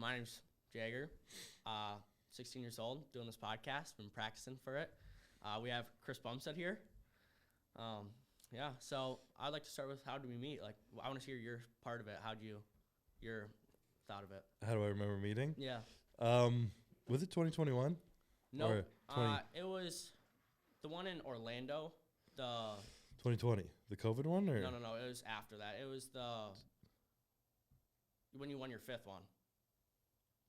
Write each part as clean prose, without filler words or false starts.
My name's Jagger, 16 years old, doing this podcast, been practicing for it. We have Chris Bumstead here. So I'd like to start with how did we meet? Like, I want to hear your part of it. Your thought of it? How do I remember meeting? Yeah. Was it 2021? No, Or it was the one in Orlando. 2020, the COVID one? Or? No, it was after that. It was when you won your fifth one.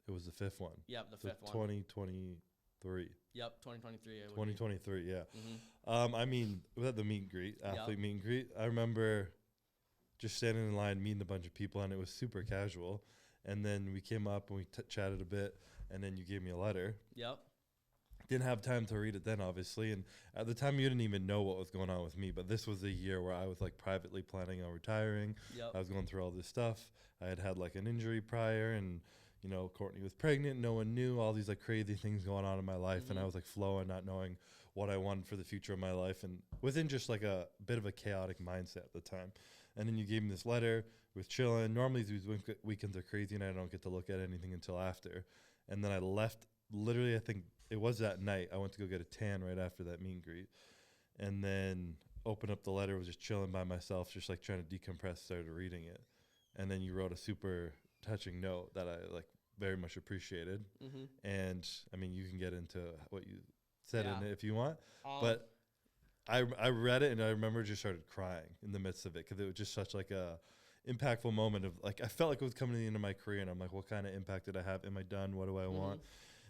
It was the fifth one. Yep, the fifth one. 2023. Yep, 2023. 2023, yeah. Mm-hmm. I mean, we had the meet and greet, athlete meet and greet. I remember just standing in line, meeting a bunch of people, and it was super casual. And then we came up and we chatted a bit, and then you gave me a letter. Yep. Didn't have time to read it then, obviously. And at the time, you didn't even know what was going on with me. But this was a year where I was like privately planning on retiring. Yep. I was going through all this stuff. I had like an injury prior, and Courtney was pregnant. No one knew, all these like crazy things going on in my life. Mm-hmm. And I was like flowing, not knowing what I wanted for the future of my life. And within just like a bit of a chaotic mindset at the time. And then you gave me this letter, was chilling. Normally these weekends are crazy and I don't get to look at anything until after. And then I left, literally, I think it was that night. I went to go get a tan right after that meet and greet. And then opened up the letter, was just chilling by myself, just like trying to decompress, started reading it. And then you wrote a super touching note that I like very much appreciated. Mm-hmm. And I mean, you can get into what you said in it if you want, but I read it and I remember just started crying in the midst of it because it was just such like a impactful moment of like I felt like it was coming to the end of my career and I'm like, what kind of impact did I have? Am I done? What do I want?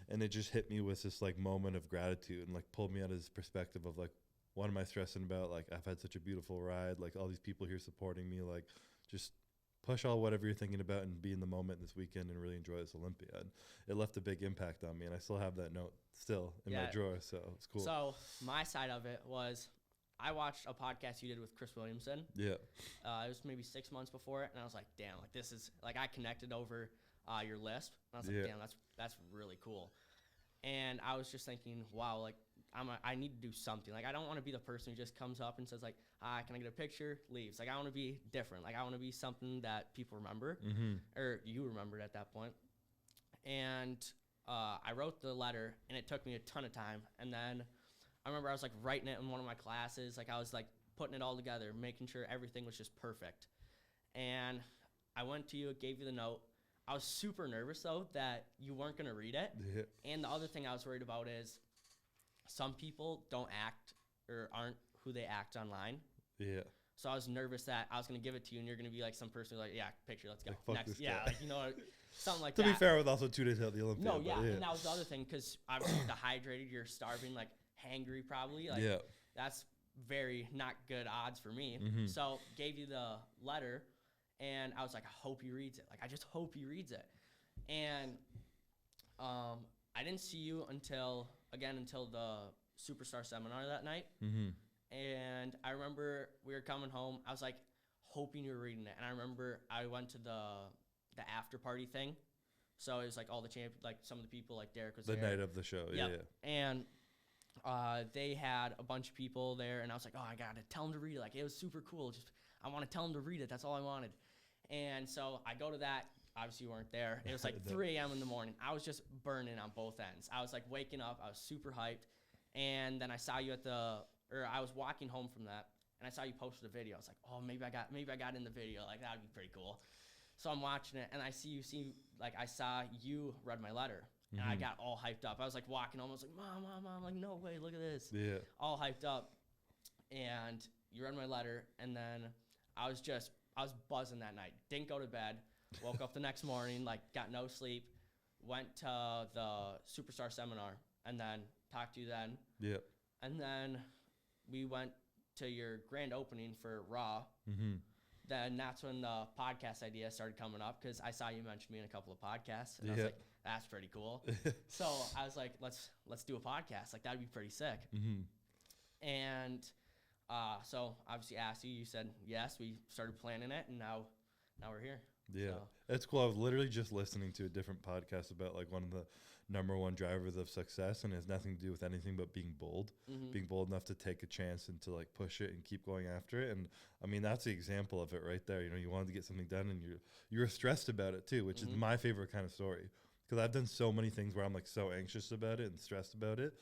And it just hit me with this like moment of gratitude and like pulled me out of this perspective of like, what am I stressing about? Like I've had such a beautiful ride, like all these people here supporting me, like just push all whatever you're thinking about and be in the moment this weekend and really enjoy this Olympia. And it left a big impact on me and I still have that note still in my drawer, so it's cool. So my side of it was I watched a podcast you did with Chris Williamson. Yeah. It was maybe 6 months before it, and I was like, damn, like this is like I connected over your lisp, and I was like, damn, that's really cool. And I was just thinking, wow, like I need to do something. Like I don't want to be the person who just comes up and says like, hi, can I get a picture? Leaves. Like I want to be different. Like I want to be something that people remember, or you remembered at that point. And I wrote the letter, and it took me a ton of time. And then I remember I was like writing it in one of my classes. Like I was like putting it all together, making sure everything was just perfect. And I went to you, gave you the note. I was super nervous though that you weren't gonna read it. Yeah. And the other thing I was worried about is some people don't act or aren't who they act online. Yeah. So I was nervous that I was gonna give it to you and you're gonna be like some person who's like, yeah, picture, let's go. Like, next. Yeah, like something like to that. be fair, with also 2 days out the Olympia. No, yeah, and that was the other thing because obviously dehydrated, you're starving, like hangry probably. Like that's very not good odds for me. So gave you the letter and I was like, I hope he reads it. Like I just hope he reads it. And I didn't see you until the Superstar seminar that night. And I remember we were coming home. I was like hoping you were reading it. And I remember I went to the after party thing. So it was like all the like some of the people, like Derek was the there. night of the show. Yeah. And they had a bunch of people there, and I was like, oh, I gotta tell them to read it. Like it was super cool. Just I want to tell them to read it. That's all I wanted. And so I go to that. Obviously, you weren't there. It was like 3 a.m. in the morning. I was just burning on both ends. I was like waking up. I was super hyped. And then I saw you I was walking home from that, and I saw you posted a video. I was like, oh, maybe I got in the video. Like that would be pretty cool. So I'm watching it, and I saw you read my letter, and I got all hyped up. I was like walking home. I was like, Mom. I'm like, no way, look at this. Yeah. All hyped up, and you read my letter, and then I was buzzing that night. Didn't go to bed. Woke up the next morning, like got no sleep. Went to the Superstar seminar, and then talked to you then. Yeah. And then we went to your grand opening for Raw. Then that's when the podcast idea started coming up because I saw you mention me in a couple of podcasts, and I was like, "That's pretty cool." So I was like, "Let's do a podcast. Like that'd be pretty sick." And so obviously asked you. You said yes. We started planning it, and now we're here. Yeah, So. it's cool. I was literally just listening to a different podcast about like one of the number one drivers of success, and it has nothing to do with anything but being bold, being bold enough to take a chance and to like push it and keep going after it. And I mean, that's the example of it right there. You know, you wanted to get something done, and you're stressed about it too, which is my favorite kind of story, because I've done so many things where I'm like so anxious about it and stressed about it,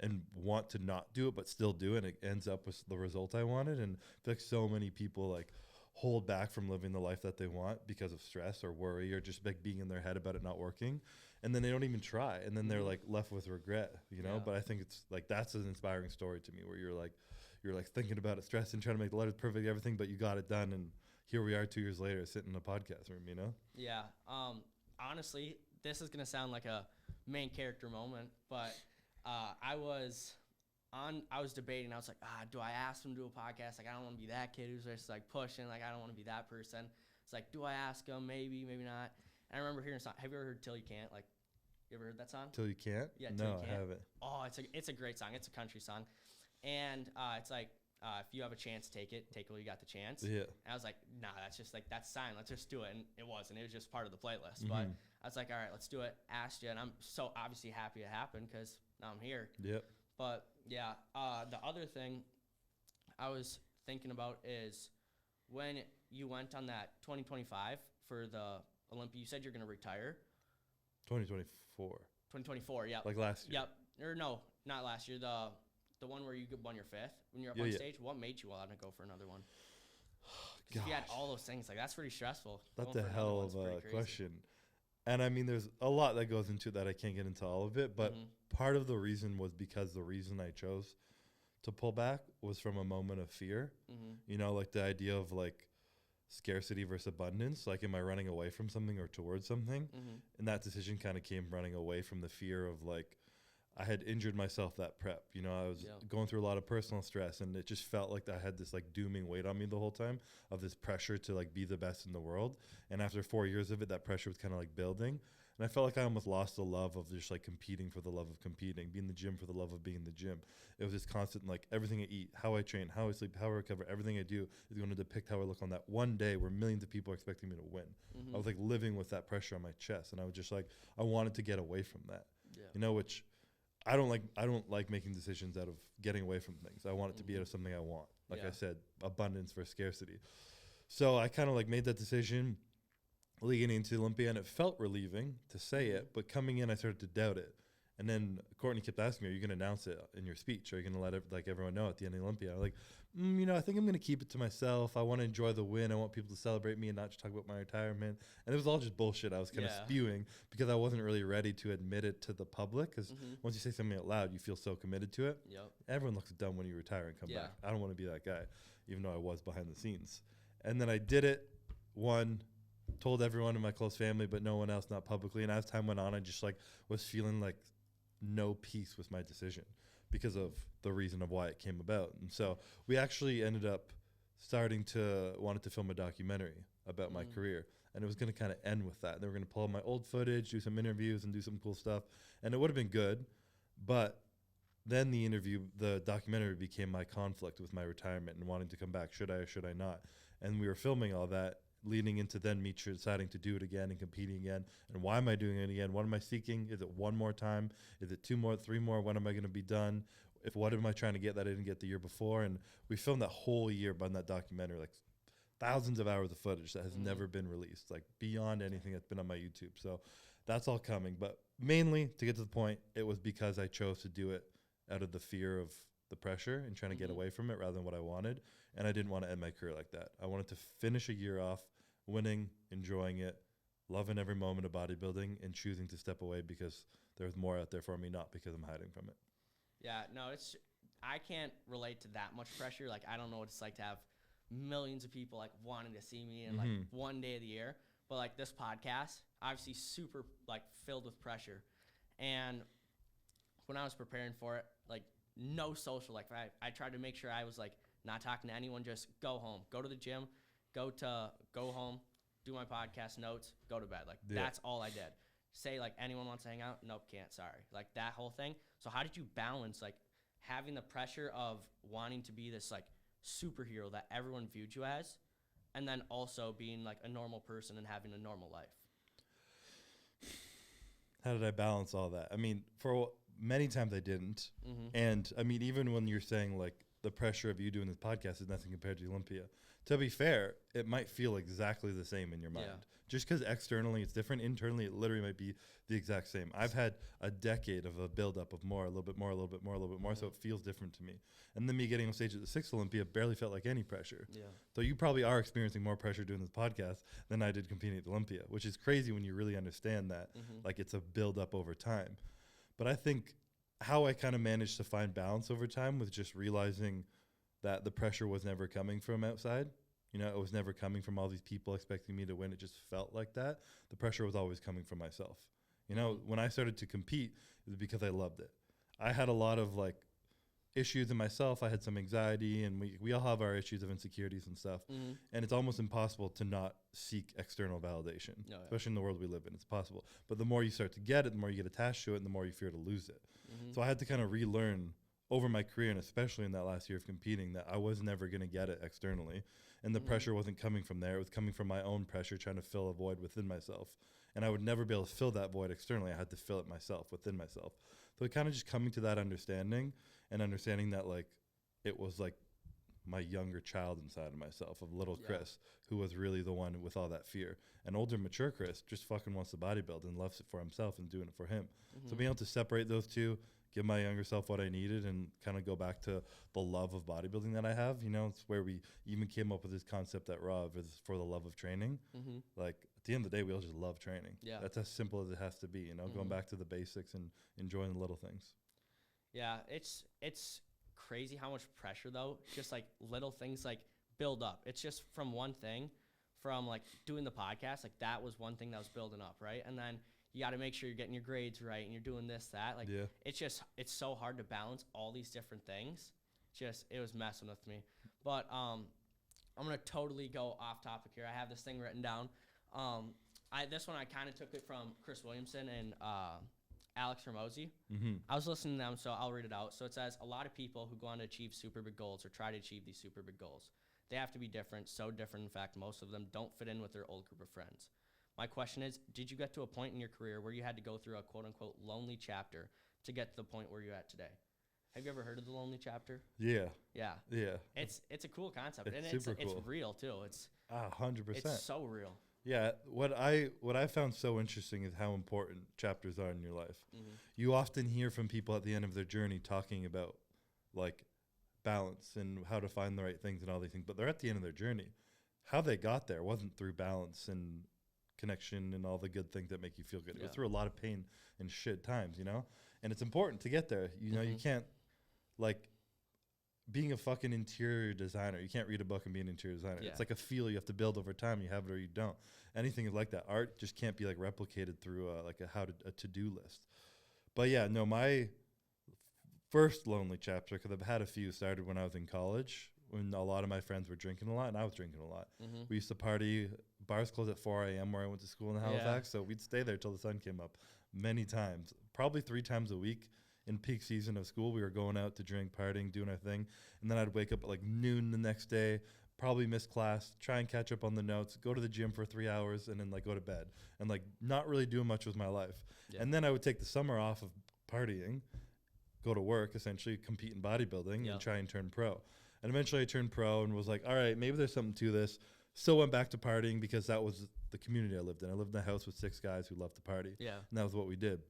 and want to not do it but still do it, and it ends up with the result I wanted. And I feel like so many people like hold back from living the life that they want because of stress or worry or just like being in their head about it not working, and then they don't even try, and then they're like left with regret, you know. But I think it's like that's an inspiring story to me, where you're like thinking about it, stressing, trying to make the letters perfect, everything, but you got it done, and here we are 2 years later sitting in a podcast room, you know. Honestly, this is gonna sound like a main character moment, but I was debating. I was like, do I ask him to do a podcast? Like, I don't want to be that kid who's just like pushing. Like, I don't want to be that person. It's like, do I ask him? Maybe, maybe not. And I remember hearing a song. Have you ever heard "Till You Can't"? Like, you ever heard that song? Till You Can't? Yeah. No, I haven't. Oh, it's a great song. It's a country song, and it's like, if you have a chance, take it. Take it while you got the chance. Yeah. And I was like, nah, that's just like, that's sign. Let's just do it. And it wasn't. It was just part of the playlist. But I was like, all right, let's do it. Asked you, and I'm so obviously happy it happened because now I'm here. Yep. But yeah, the other thing I was thinking about is when you went on that 2025 for the Olympia, you said you're going to retire. 2024. 2024, yeah. Like last year. Yep. Or no, not last year. The one where you won your 5th when you're up on stage. What made you want to go for another one? Because if you had all those things, like, that's pretty stressful. That's a hell of a question. And I mean, there's a lot that goes into that. I can't get into all of it, but part of the reason was because the reason I chose to pull back was from a moment of fear. You know, like the idea of like scarcity versus abundance. Like, am I running away from something or towards something? And that decision kind of came running away from the fear of like, I had injured myself that prep. You know, I was going through a lot of personal stress, and it just felt like I had this like dooming weight on me the whole time of this pressure to like be the best in the world. And after 4 years of it, that pressure was kind of like building. And I felt like I almost lost the love of just like competing for the love of competing, being in the gym for the love of being in the gym. It was this constant, like, everything I eat, how I train, how I sleep, how I recover, everything I do is going to depict how I look on that one day where millions of people are expecting me to win. I was like living with that pressure on my chest, and I was just like, I wanted to get away from that, you know, which I don't like making decisions out of getting away from things. I want it to be out of something I want. Like I said, abundance versus scarcity. So I kind of like made that decision leading into Olympia, and it felt relieving to say it, but coming in, I started to doubt it. And then Courtney kept asking me, are you going to announce it in your speech? Are you going to let everyone know at the end of Olympia? I'm like, you know, I think I'm going to keep it to myself. I want to enjoy the win. I want people to celebrate me and not just talk about my retirement. And it was all just bullshit I was kind of spewing because I wasn't really ready to admit it to the public. Because once you say something out loud, you feel so committed to it. Everyone looks dumb when you retire and come back. I don't want to be that guy, even though I was behind the scenes. And then I did it, won, told everyone in my close family, but no one else, not publicly. And as time went on, I just like was feeling like no peace with my decision because of the reason of why it came about. And so we actually ended up wanted to film a documentary about my career, and it was going to kind of end with that. They were going to pull out my old footage, do some interviews, and do some cool stuff, and it would have been good. But then the documentary became my conflict with my retirement and wanting to come back. Should I or should I not? And we were filming all that, leading into then me deciding to do it again and competing again. And why am I doing it again? What am I seeking? Is it one more time? Is it 2 more, 3 more? When am I going to be done? What am I trying to get that I didn't get the year before? And we filmed that whole year on that documentary, like thousands of hours of footage that has never been released, like beyond anything that's been on my YouTube. So that's all coming. But mainly, to get to the point, it was because I chose to do it out of the fear of the pressure and trying to get away from it rather than what I wanted. And I didn't want to end my career like that. I wanted to finish a year off winning, enjoying it, loving every moment of bodybuilding, and choosing to step away because there's more out there for me, not because I'm hiding from it. Yeah, no, I can't relate to that much pressure. Like, I don't know what it's like to have millions of people like wanting to see me in like one day of the year. But like this podcast, obviously super like filled with pressure. And when I was preparing for it, like no social, like I tried to make sure I was like not talking to anyone, just go home, go to the gym, go home, do my podcast notes, go to bed. Like that's all I did. Say like anyone wants to hang out, nope, can't, sorry. Like that whole thing. So how did you balance like having the pressure of wanting to be this like superhero that everyone viewed you as, and then also being like a normal person and having a normal life? How did I balance all that? I mean, for many times I didn't. And I mean, even when you're saying like the pressure of you doing this podcast is nothing compared to Olympia, to be fair, it might feel exactly the same in your mind. Just because externally it's different, internally it literally might be the exact same. I've had a decade of a buildup of more, a little bit more, a little bit more, a little bit more, so it feels different to me. And then me getting on stage at the 6th Olympia barely felt like any pressure. So you probably are experiencing more pressure doing this podcast than I did competing at the Olympia, which is crazy when you really understand that. Like it's a buildup over time. But I think how I kind of managed to find balance over time was just realizing that the pressure was never coming from outside. You know, it was never coming from all these people expecting me to win. It just felt like that. The pressure was always coming from myself. You know, when I started to compete, it was because I loved it. I had a lot of like issues in myself. I had some anxiety, and we all have our issues of insecurities and stuff. And it's almost impossible to not seek external validation, especially in the world we live in. It's possible. But the more you start to get it, the more you get attached to it, and the more you fear to lose it. So I had to kind of relearn over my career, and especially in that last year of competing, that I was never going to get it externally. And the pressure wasn't coming from there. It was coming from my own pressure, trying to fill a void within myself. And I would never be able to fill that void externally. I had to fill it myself, within myself. So it kind of just coming to that understanding, and understanding that like it was like my younger child inside of myself, of little Chris, who was really the one with all that fear. And older, mature Chris just fucking wants to bodybuild and loves it for himself and doing it for him. So being able to separate those two, give my younger self what I needed, and kind of go back to the love of bodybuilding that I have. You know, it's where we even came up with this concept at Raw is for the love of training. Like at the end of the day, we all just love training. That's as simple as it has to be, you know, going back to the basics and enjoying the little things. Yeah, it's crazy how much pressure though, just like little things like build up. It's just from one thing, from like doing the podcast, like that was one thing that was building up, right? And then you got to make sure you're getting your grades right and you're doing this, that. Like, it's so hard to balance all these different things. It was messing with me. But I'm going to totally go off topic here. I have this thing written down. This one, I kind of took it from Chris Williamson and Alex Hormozi. I was listening to them, so I'll read it out. So it says, a lot of people who go on to achieve super big goals or try to achieve these super big goals, they have to be different, so different. In fact, most of them don't fit in with their old group of friends. My question is, did you get to a point in your career where you had to go through a quote-unquote lonely chapter to get to the point where you're at today? Have you ever heard of the lonely chapter? Yeah. It's a cool concept, and super cool. It's real too. It's 100%. It's so real. Yeah, what I found so interesting is how important chapters are in your life. You often hear from people at the end of their journey talking about like balance and how to find the right things and all these things, but they're at the end of their journey. How they got there wasn't through balance and connection and all the good things that make you feel good. It was through a lot of pain and shit times, you know? And it's important to get there. You know, you can't, like, being a fucking interior designer, you can't read a book and be an interior designer. It's like a feel you have to build over time. You have it or you don't. Anything is like that. Art just can't be, like, replicated through, a to-do list. But, yeah, no, my first lonely chapter, because I've had a few, started when I was in college, when a lot of my friends were drinking a lot, and I was drinking a lot. We used to party. Bars closed at 4 a.m. where I went to school in Halifax, so we'd stay there till the sun came up many times, probably 3 times a week. In peak season of school, we were going out to drink, partying, doing our thing, and then I'd wake up at like noon the next day, probably miss class, try and catch up on the notes, go to the gym for 3 hours, and then like go to bed, and like not really doing much with my life. And then I would take the summer off of partying, go to work, essentially compete in bodybuilding, and try and turn pro. And eventually I turned pro and was like, all right, maybe there's something to this. Still went back to partying because that was the community I lived in. I lived in a house with 6 guys who loved to party. And that was what we did.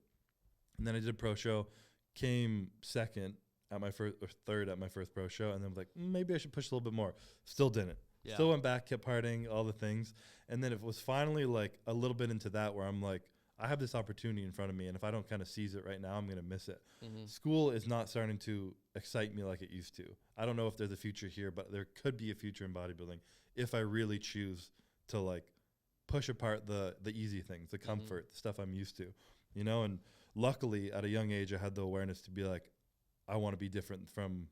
And then I did a pro show, came second at my first, or third at my first pro show, and then was like, maybe I should push a little bit more. Still didn't. Still went back, kept partying, all the things. And then it was finally like a little bit into that where I'm like, I have this opportunity in front of me, and if I don't kind of seize it right now, I'm going to miss it. School is not starting to excite me like it used to. I don't know if there's a future here, but there could be a future in bodybuilding if I really choose to like push apart the easy things, the comfort, the stuff I'm used to, you know? And luckily at a young age, I had the awareness to be like, I want to be different from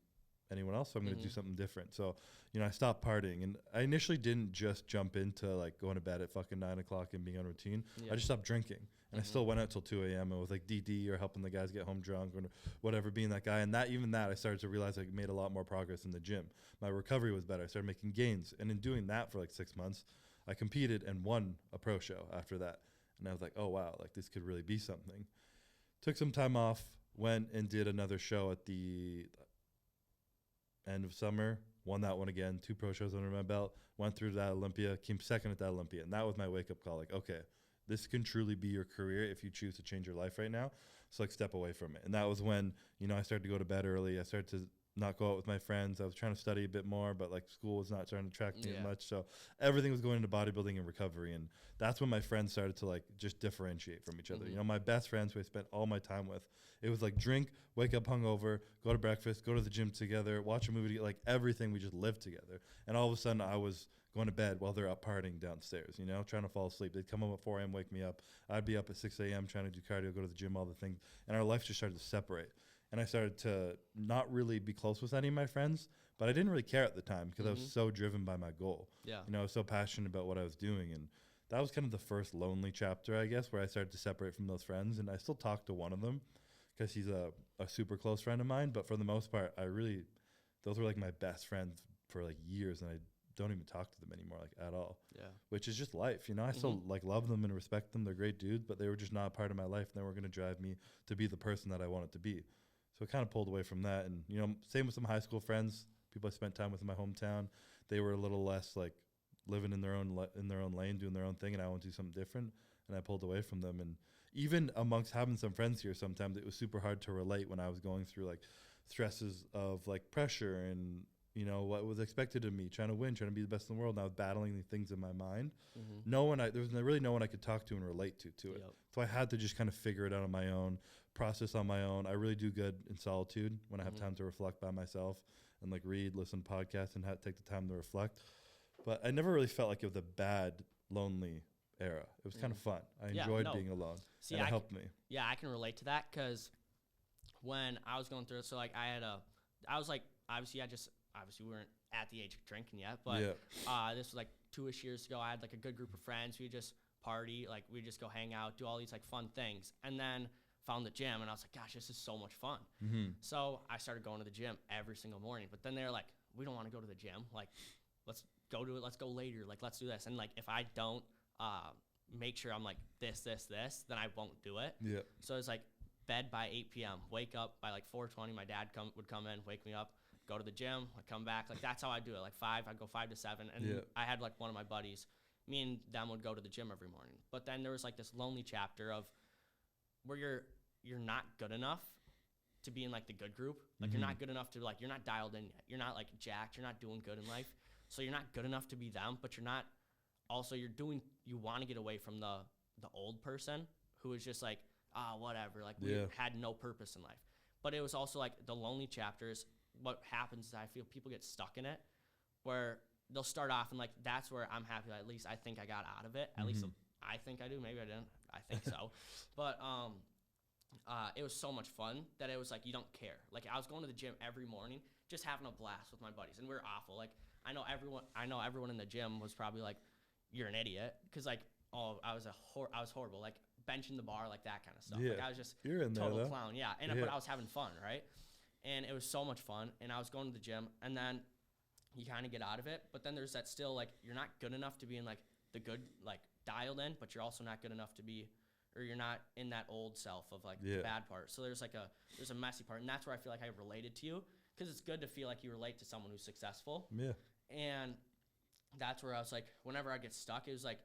anyone else, so I'm going to do something different. So, you know, I stopped partying, and I initially didn't just jump into like going to bed at fucking 9 o'clock and being on routine. I just stopped drinking, And I still went out till 2 a.m. I was like DD or helping the guys get home drunk or whatever, being that guy. And that I started to realize I made a lot more progress in the gym. My recovery was better. I started making gains. And in doing that for like 6 months, I competed and won a pro show after that. And I was like, oh, wow, like this could really be something. Took some time off, went and did another show at the end of summer, won that one again, 2 pro shows under my belt, went through that Olympia, came second at that Olympia. And that was my wake-up call, like, okay, this can truly be your career if you choose to change your life right now. So, like, step away from it. And that was when, you know, I started to go to bed early. I started to not go out with my friends. I was trying to study a bit more, but, like, school was not trying to attract me as much. So everything was going into bodybuilding and recovery. And that's when my friends started to, like, just differentiate from each other. You know, my best friends who I spent all my time with, it was like drink, wake up hungover, go to breakfast, go to the gym together, watch a movie, like everything. We just lived together. And all of a sudden I was going to bed while they're up partying downstairs, you know, trying to fall asleep. They'd come home at 4 a.m., wake me up. I'd be up at 6 a.m. trying to do cardio, go to the gym, all the things. And our life just started to separate. And I started to not really be close with any of my friends, but I didn't really care at the time because I was so driven by my goal. Yeah. You know, I was so passionate about what I was doing. And that was kind of the first lonely chapter, I guess, where I started to separate from those friends. And I still talk to one of them because he's a super close friend of mine. But for the most part, those were like my best friends for like years. And I don't even talk to them anymore, like at all. Yeah. Which is just life. You know, I still like love them and respect them. They're great dudes, but they were just not a part of my life. And they were going to drive me to be the person that I wanted to be. So I kind of pulled away from that. And, you know, same with some high school friends, people I spent time with in my hometown. They were a little less like living in their own lane, doing their own thing. And I wanted to do something different. And I pulled away from them. And even amongst having some friends here, sometimes it was super hard to relate when I was going through like stresses of like pressure and, you know, what was expected of me, trying to win, trying to be the best in the world. And I was battling the things in my mind. There was really no one I could talk to and relate to it. Yep. So I had to just kind of figure it out on my own, process on my own. I really do good in solitude when I have time to reflect by myself and like read, listen to podcasts and take the time to reflect. But I never really felt like it was a bad, lonely era. It was kind of fun. I enjoyed being alone. See, and it helped me. Yeah, I can relate to that because when I was going through it, so like I was like, obviously we weren't at the age of drinking yet, but this was like 2-ish years ago. I had like a good group of friends. We just party, like we just go hang out, do all these like fun things, and then found the gym, and I was like, gosh, this is so much fun. So I started going to the gym every single morning. But then they're like, we don't want to go to the gym. Like, let's go to it. Let's go later. Like, let's do this. And like, if I don't make sure I'm like this, then I won't do it. Yeah. So it's like bed by 8 p.m. Wake up by like 4:20. My dad would come in, wake me up. Go to the gym, I come back. Like, that's how I do it. Like 5, I'd go 5 to 7. And I had like one of my buddies, me and them would go to the gym every morning. But then there was like this lonely chapter of where you're not good enough to be in like the good group. Like you're not good enough to like, you're not dialed in yet. You're not like jacked. You're not doing good in life. So you're not good enough to be them, but you want to get away from the old person who is just like, whatever. Like we had no purpose in life. But it was also like the lonely chapters. What happens is I feel people get stuck in it where they'll start off and like, that's where I'm happy. At least I think I got out of it. At least I think I do. Maybe I didn't. I think so. But it was so much fun that it was like, you don't care. Like I was going to the gym every morning, just having a blast with my buddies, and we were awful. Like I know everyone in the gym was probably like, you're an idiot. Cause like, I was horrible. Like benching the bar, like that kind of stuff. Yeah. Like I was just total clown. Yeah. But I was having fun. Right. And it was so much fun. And I was going to the gym, and then you kind of get out of it. But then there's that still like, you're not good enough to be in like the good, like dialed in, but you're also not good enough to be, or you're not in that old self of like the bad part. So there's a messy part. And that's where I feel like I related to you, because it's good to feel like you relate to someone who's successful. Yeah. And that's where I was like, whenever I get stuck, it was like,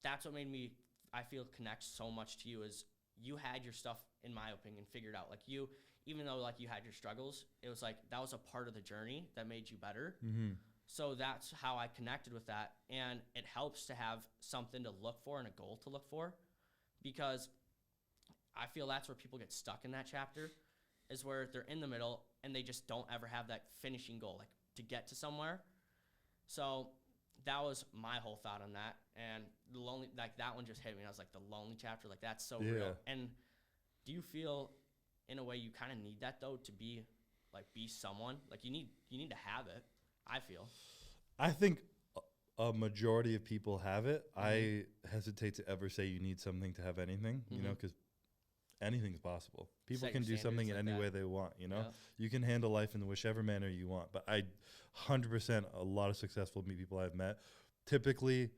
that's what made me, I feel, connect so much to you, is you had your stuff, in my opinion, figured out. Like you, even though like you had your struggles, it was like, that was a part of the journey that made you better. So that's how I connected with that. And it helps to have something to look for and a goal to look for, because I feel that's where people get stuck in that chapter, is where they're in the middle and they just don't ever have that finishing goal, like to get to somewhere. So that was my whole thought on that. And the lonely, like that one just hit me. And I was like, the lonely chapter, like that's so real. And do you feel in a way you kind of need that though, to be someone? Like you need to have it, I feel. I think a majority of people have it. I hesitate to ever say you need something to have anything, you know, because anything's possible. People can do something in any way they want, you know. You can handle life in whichever manner you want. But 100%, a lot of successful people I've met typically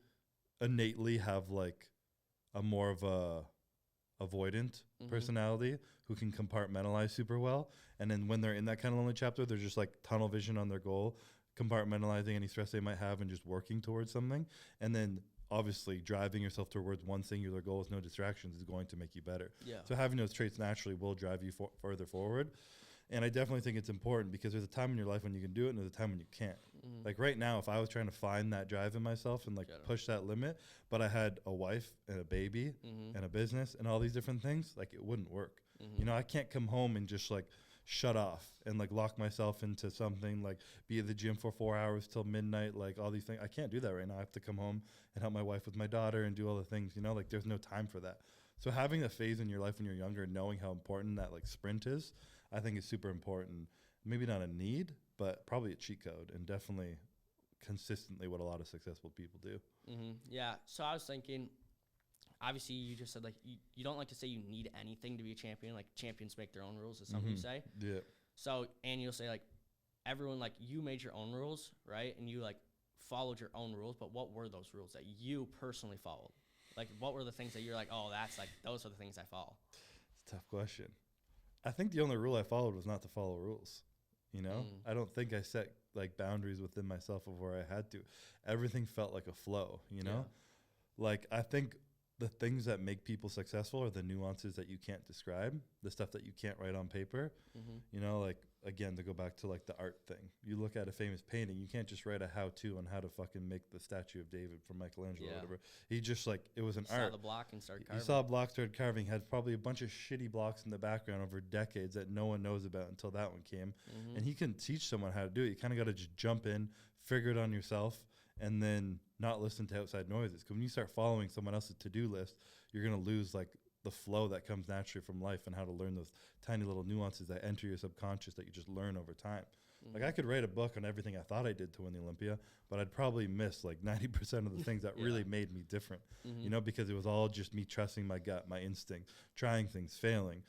innately have like a more of a avoidant personality who can compartmentalize super well. And then when they're in that kind of lonely chapter, they're just like tunnel vision on their goal, compartmentalizing any stress they might have and just working towards something. And then obviously driving yourself towards one singular goal with no distractions is going to make you better. So having those traits naturally will drive you further forward. And I definitely think it's important because there's a time in your life when you can do it and there's a time when you can't. Like right now, if I was trying to find that drive in myself and like push that limit, but I had a wife and a baby and a business and all these different things, like it wouldn't work. You know, I can't come home and just like shut off and like lock myself into something, like be at the gym for 4 hours till midnight, like all these things. I can't do that right now. I have to come home and help my wife with my daughter and do all the things, you know, like there's no time for that. So having a phase in your life when you're younger and knowing how important that like sprint is, I think is super important. Maybe not a need, but probably a cheat code, and definitely consistently what a lot of successful people do. Yeah. So I was thinking, obviously you just said like you don't like to say you need anything to be a champion. Like champions make their own rules is something you say. Yeah. So, and you'll say like everyone, like you made your own rules, right? And you like followed your own rules, but what were those rules that you personally followed? Like what were the things that you're like, oh, that's like, those are the things I follow? It's a tough question. I think the only rule I followed was not to follow rules. You know, I don't think I set like boundaries within myself of where I had to. Everything felt like a flow, you know, like I think the things that make people successful are the nuances that you can't describe, the stuff that you can't write on paper. You know, like again, to go back to like the art thing, you look at a famous painting, you can't just write a how-to on how to fucking make the statue of David from Michelangelo or whatever. He just like, it was an art. Saw the block and started carving. You saw a block, started carving, had probably a bunch of shitty blocks in the background over decades that no one knows about until that one came. And he can teach someone how to do it. You kind of got to just jump in, figure it on yourself, and then not listen to outside noises. Because when you start following someone else's to-do list, you're going to lose like the flow that comes naturally from life and how to learn those tiny little nuances that enter your subconscious that you just learn over time. Like I could write a book on everything I thought I did to win the Olympia, but I'd probably miss like 90% of the things that really made me different, you know, because it was all just me trusting my gut, my instinct, trying things, failing.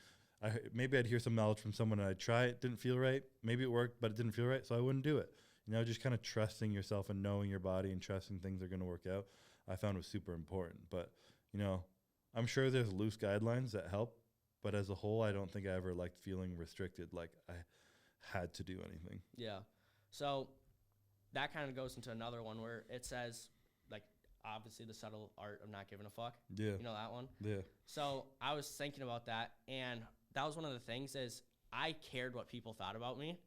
Maybe I'd hear some knowledge from someone and I'd try it, didn't feel right. Maybe it worked, but it didn't feel right, so I wouldn't do it. You know, just kind of trusting yourself and knowing your body and trusting things are going to work out, I found was super important. But, you know, I'm sure there's loose guidelines that help, but as a whole, I don't think I ever liked feeling restricted, like I had to do anything. Yeah. So that kind of goes into another one where it says, like, obviously the subtle art of not giving a fuck. Yeah. You know that one? Yeah. So I was thinking about that, and that was one of the things is I cared what people thought about me.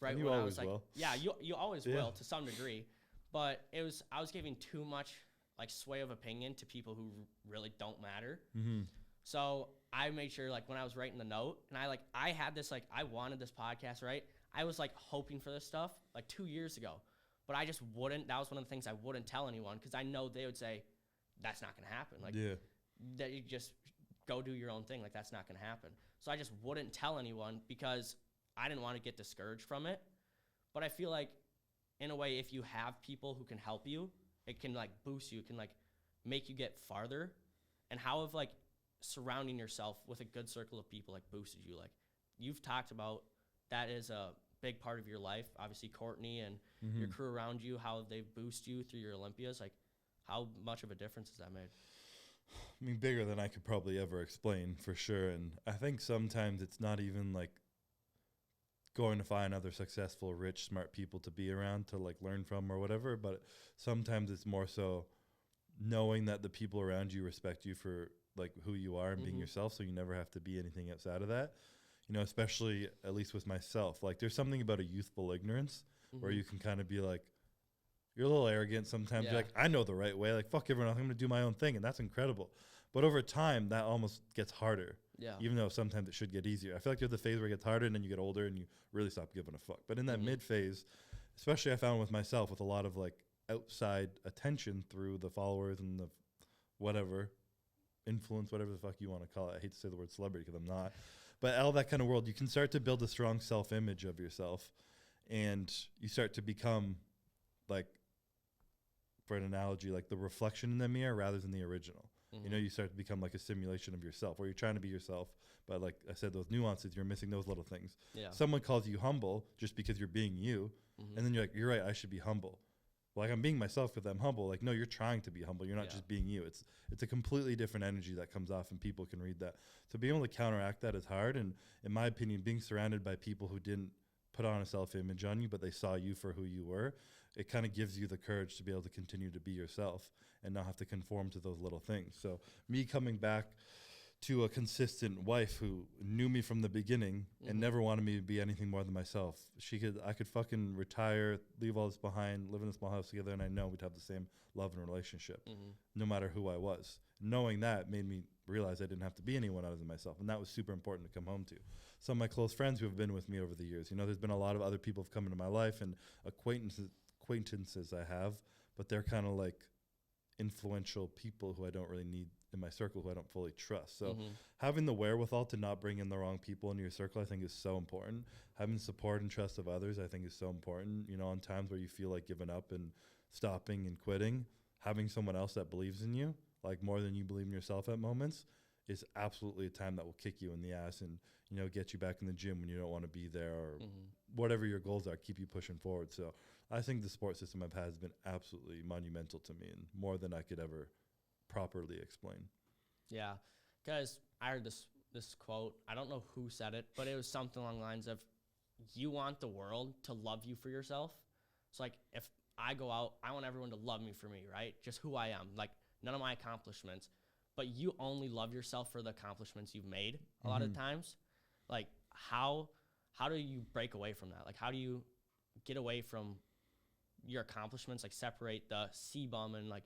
Right. And you always will. Yeah, you always will to some degree. But I was giving too much like sway of opinion to people who really don't matter. So I made sure like when I was writing the note, and I had this like I wanted this podcast, right? I was like hoping for this stuff like 2 years ago, but I just wouldn't. That was one of the things I wouldn't tell anyone because I know they would say that's not gonna happen. Like that you just go do your own thing. Like that's not gonna happen. So I just wouldn't tell anyone because I didn't want to get discouraged from it. But I feel like in a way, if you have people who can help you, it can like boost you. It can like make you get farther. And how have like surrounding yourself with a good circle of people like boosted you? Like you've talked about that is a big part of your life. Obviously Courtney and your crew around you, how they boost you through your Olympias. Like how much of a difference has that made? I mean, bigger than I could probably ever explain for sure. And I think sometimes it's not even like going to find other successful, rich, smart people to be around to like learn from or whatever. But sometimes it's more so knowing that the people around you respect you for like who you are and being yourself. So you never have to be anything outside of that, you know, especially at least with myself. Like there's something about a youthful ignorance where you can kind of be like, you're a little arrogant sometimes. You're like, I know the right way. Like, fuck everyone else. I'm going to do my own thing. And that's incredible. But over time, that almost gets harder. Yeah. Even though sometimes it should get easier. I feel like there's the phase where it gets harder and then you get older and you really stop giving a fuck. But in that mid phase, especially I found with myself with a lot of like outside attention through the followers and the whatever, influence, whatever the fuck you want to call it. I hate to say the word celebrity because I'm not. But all that kind of world, you can start to build a strong self-image of yourself. And you start to become like for an analogy, like the reflection in the mirror rather than the original. Mm-hmm. You know, you start to become like a simulation of yourself, where you're trying to be yourself, but like I said, those nuances, you're missing those little things. Yeah. Someone calls you humble just because you're being you, and then you're like, you're right, I should be humble. Like, I'm being myself because I'm humble. Like, no, you're trying to be humble. You're not just being you. It's a completely different energy that comes off, and people can read that. So being able to counteract that is hard. And in my opinion, being surrounded by people who didn't put on a self-image on you, but they saw you for who you were, it kind of gives you the courage to be able to continue to be yourself and not have to conform to those little things. So me coming back to a consistent wife who knew me from the beginning and never wanted me to be anything more than myself. I could fucking retire, leave all this behind, live in a small house together, and I know we'd have the same love and relationship, no matter who I was. Knowing that made me realize I didn't have to be anyone other than myself, and that was super important to come home to. Some of my close friends who have been with me over the years, you know, there's been a lot of other people have come into my life and acquaintances I have, but they're kind of like influential people who I don't really need in my circle, who I don't fully trust. So having the wherewithal to not bring in the wrong people into your circle, I think is so important. Having support and trust of others, I think is so important. You know, on times where you feel like giving up and stopping and quitting, having someone else that believes in you, like more than you believe in yourself at moments, is absolutely a time that will kick you in the ass and, you know, get you back in the gym when you don't want to be there, or whatever your goals are, keep you pushing forward. So I think the support system I've had has been absolutely monumental to me, and more than I could ever properly explain. Yeah, because I heard this quote. I don't know who said it, but it was something along the lines of, you want the world to love you for yourself. So like, if I go out, I want everyone to love me for me, right? Just who I am, like none of my accomplishments. But you only love yourself for the accomplishments you've made a lot of times. Like, how do you break away from that? Like, how do you get away from your accomplishments, like separate the Cbum and like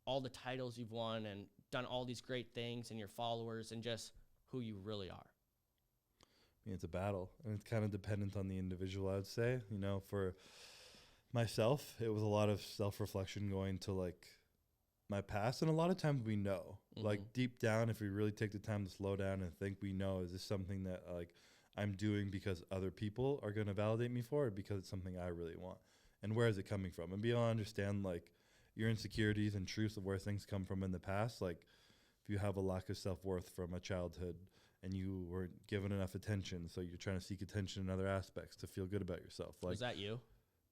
all the titles you've won and done all these great things and your followers and just who you really are? I mean, it's a battle, and it's kind of dependent on the individual, I would say. You know, for myself, it was a lot of self-reflection going to like my past, and a lot of times we know, like deep down, if we really take the time to slow down and think, we know, is this something that like I'm doing because other people are going to validate me for, or because it's something I really want? And where is it coming from? And be able to understand like your insecurities and truths of where things come from in the past. Like if you have a lack of self-worth from a childhood and you weren't given enough attention, so you're trying to seek attention in other aspects to feel good about yourself. Like, was that you?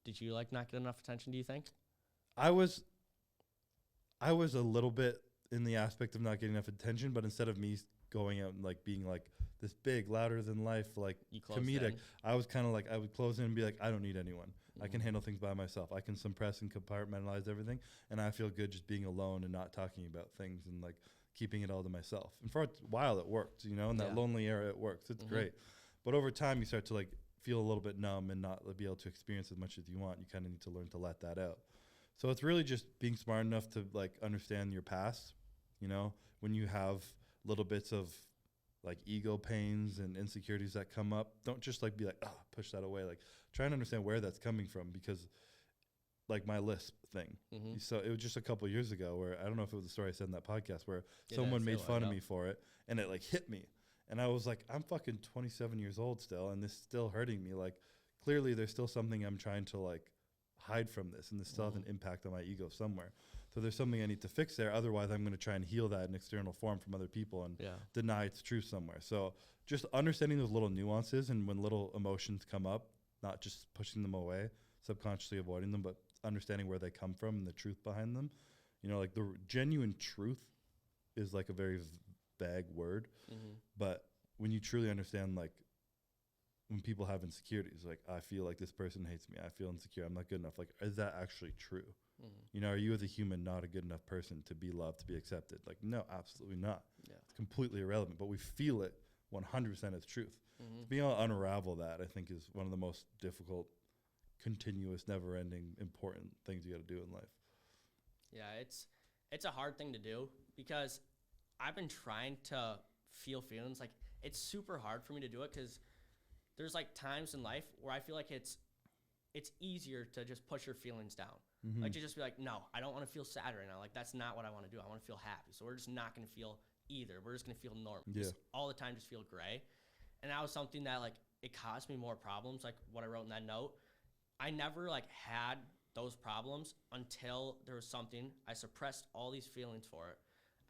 Did you like not get enough attention, do you think? I was a little bit in the aspect of not getting enough attention, but instead of me going out and like being like this big, louder than life, like comedic, I was kind of like, I would close in and be like, I don't need anyone. I can handle things by myself. I can suppress and compartmentalize everything, and I feel good just being alone and not talking about things and like keeping it all to myself. And for a while it worked, you know, in that lonely era it works. It's great. But over time you start to like feel a little bit numb and not be able to experience as much as you want. You kind of need to learn to let that out. So it's really just being smart enough to like understand your past, you know, when you have little bits of like ego pains and insecurities that come up, don't just like be like, oh, push that away. Like try and understand where that's coming from, because like my lisp thing. So it was just a couple of years ago where, I don't know if it was the story I said in that podcast, where someone made fun of me for it, and it like hit me. And I was like, I'm fucking 27 years old still, and this is still hurting me. Like clearly there's still something I'm trying to like hide from this, and this still has an impact on my ego somewhere. So there's something I need to fix there. Otherwise I'm going to try and heal that in external form from other people and deny its truth somewhere. So just understanding those little nuances, and when little emotions come up, not just pushing them away, subconsciously avoiding them, but understanding where they come from and the truth behind them. You know, like the genuine truth is like a very vague word, but when you truly understand, like when people have insecurities, like I feel like this person hates me, I feel insecure, I'm not good enough. Like, is that actually true? You know, are you as a human not a good enough person to be loved, to be accepted? Like, no, absolutely not. It's completely irrelevant, but we feel it 100% as truth. Being able to unravel that, I think, is one of the most difficult, continuous, never-ending, important things you got to do in life. Yeah, it's a hard thing to do, because I've been trying to feel feelings. Like, it's super hard for me to do it, because there's like times in life where I feel like it's easier to just push your feelings down. Like to just be like, no, I don't want to feel sad right now. Like, that's not what I want to do. I want to feel happy. So we're just not going to feel either. We're just going to feel normal. Just all the time, just feel gray. And that was something that like, it caused me more problems. Like what I wrote in that note, I never like had those problems until there was something. I suppressed all these feelings for it.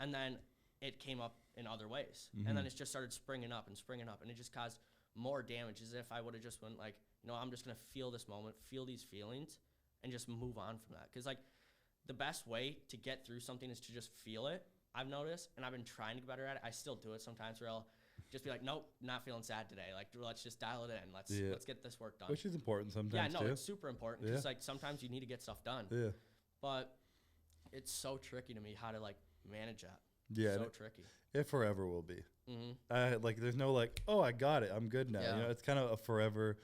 And then it came up in other ways. And then it just started springing up. And it just caused more damage, as if I would have just went like, you know, I'm just going to feel this moment, feel these feelings, and just move on from that. Because, like, the best way to get through something is to just feel it, I've noticed. And I've been trying to get better at it. I still do it sometimes where I'll just be like, nope, not feeling sad today. Like, let's just dial it in. Let's get this work done. Which is important sometimes, too. It's super important. Because, like, sometimes you need to get stuff done. Yeah. But it's so tricky to me how to, like, manage that. Yeah. So tricky. It forever will be. Like, there's no, like, oh, I got it, I'm good now. Yeah. You know, it's kind of a forever,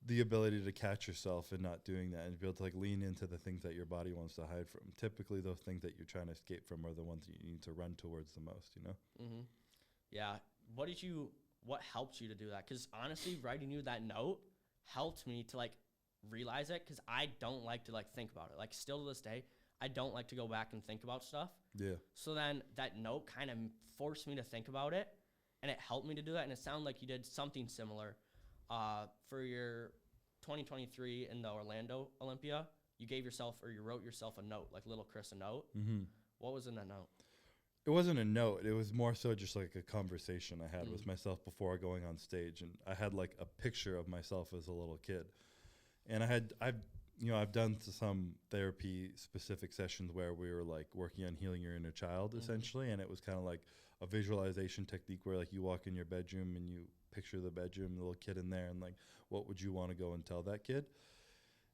the ability to catch yourself and not doing that, and be able to, like, lean into the things that your body wants to hide from. Typically, those things that you're trying to escape from are the ones that you need to run towards the most, you know? Yeah. What helped you to do that? Because honestly, writing you that note helped me to, like, realize it, because I don't like to, like, think about it. Like, still to this day, I don't like to go back and think about stuff. Yeah. So then that note kind of forced me to think about it, and it helped me to do that. And it sounded like you did something similar for your 2023 in the Orlando Olympia. You wrote yourself a note, like little Chris a note. What was in that note? It wasn't a note. It was more so just like a conversation I had with myself before going on stage. And I had like a picture of myself as a little kid. And I've done some therapy specific sessions where we were like working on healing your inner child essentially. And it was kind of like a visualization technique where like you walk in your bedroom and you picture the bedroom, the little kid in there, and like, what would you want to go and tell that kid?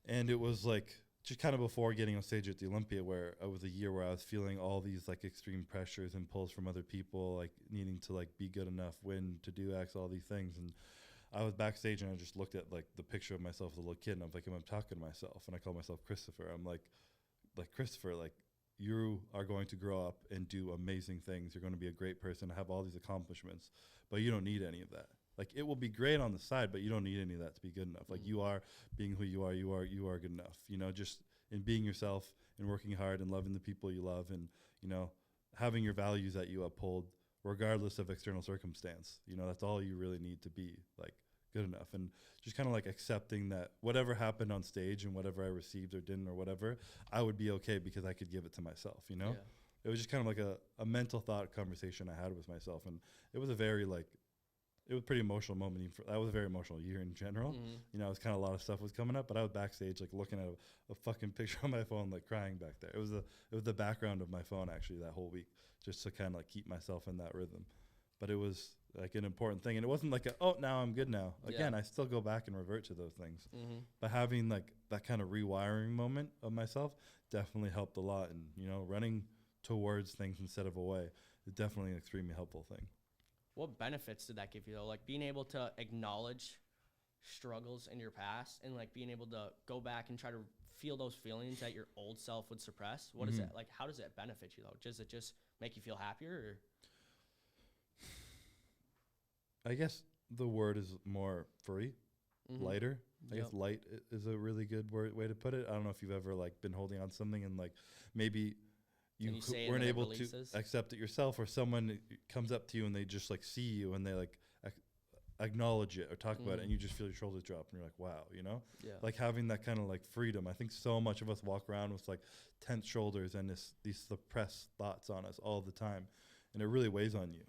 And it was like, just kind of before getting on stage at the Olympia, where it was a year where I was feeling all these like extreme pressures and pulls from other people, like needing to like be good enough, win, to do X, all these things. And I was backstage and I just looked at like the picture of myself as a little kid, and I was like, I'm talking to myself, and I call myself Christopher. I'm like Christopher, like, you are going to grow up and do amazing things. You're going to be a great person, have all these accomplishments, but you don't need any of that. Like, it will be great on the side, but you don't need any of that to be good enough. Like, you are being who you are good enough. You know, just in being yourself and working hard and loving the people you love, and, you know, having your values that you uphold regardless of external circumstance. You know, that's all you really need to be, like, good enough. And just kind of like accepting that whatever happened on stage and whatever I received or didn't or whatever, I would be okay because I could give it to myself, you know? Yeah. It was just kind of like a mental thought conversation I had with myself. And it was a very like, it was a pretty emotional moment. That was a very emotional year in general. You know, it was kind of a lot of stuff was coming up, but I was backstage like looking at a fucking picture on my phone, like crying back there. It was the background of my phone actually that whole week, just to kind of like keep myself in that rhythm. But it was like an important thing. And it wasn't like, now I'm good now. Again, I still go back and revert to those things. But having like that kind of rewiring moment of myself definitely helped a lot. And, you know, running towards things instead of away is definitely an extremely helpful thing. What benefits did that give you, though? Like, being able to acknowledge struggles in your past and, like, being able to go back and try to feel those feelings that your old self would suppress. What is it? Like, how does it benefit you, though? Does it just make you feel happier? Or? I guess the word is more free, lighter. I guess light is a really good way to put it. I don't know if you've ever, like, been holding on to something and, like, maybe you weren't able to accept it yourself, or someone comes up to you and they just like see you and they like acknowledge it or talk about it, and you just feel your shoulders drop and you're like, wow, you know? Like having that kind of like freedom. I think so much of us walk around with like tense shoulders and these suppressed thoughts on us all the time, and it really weighs on you.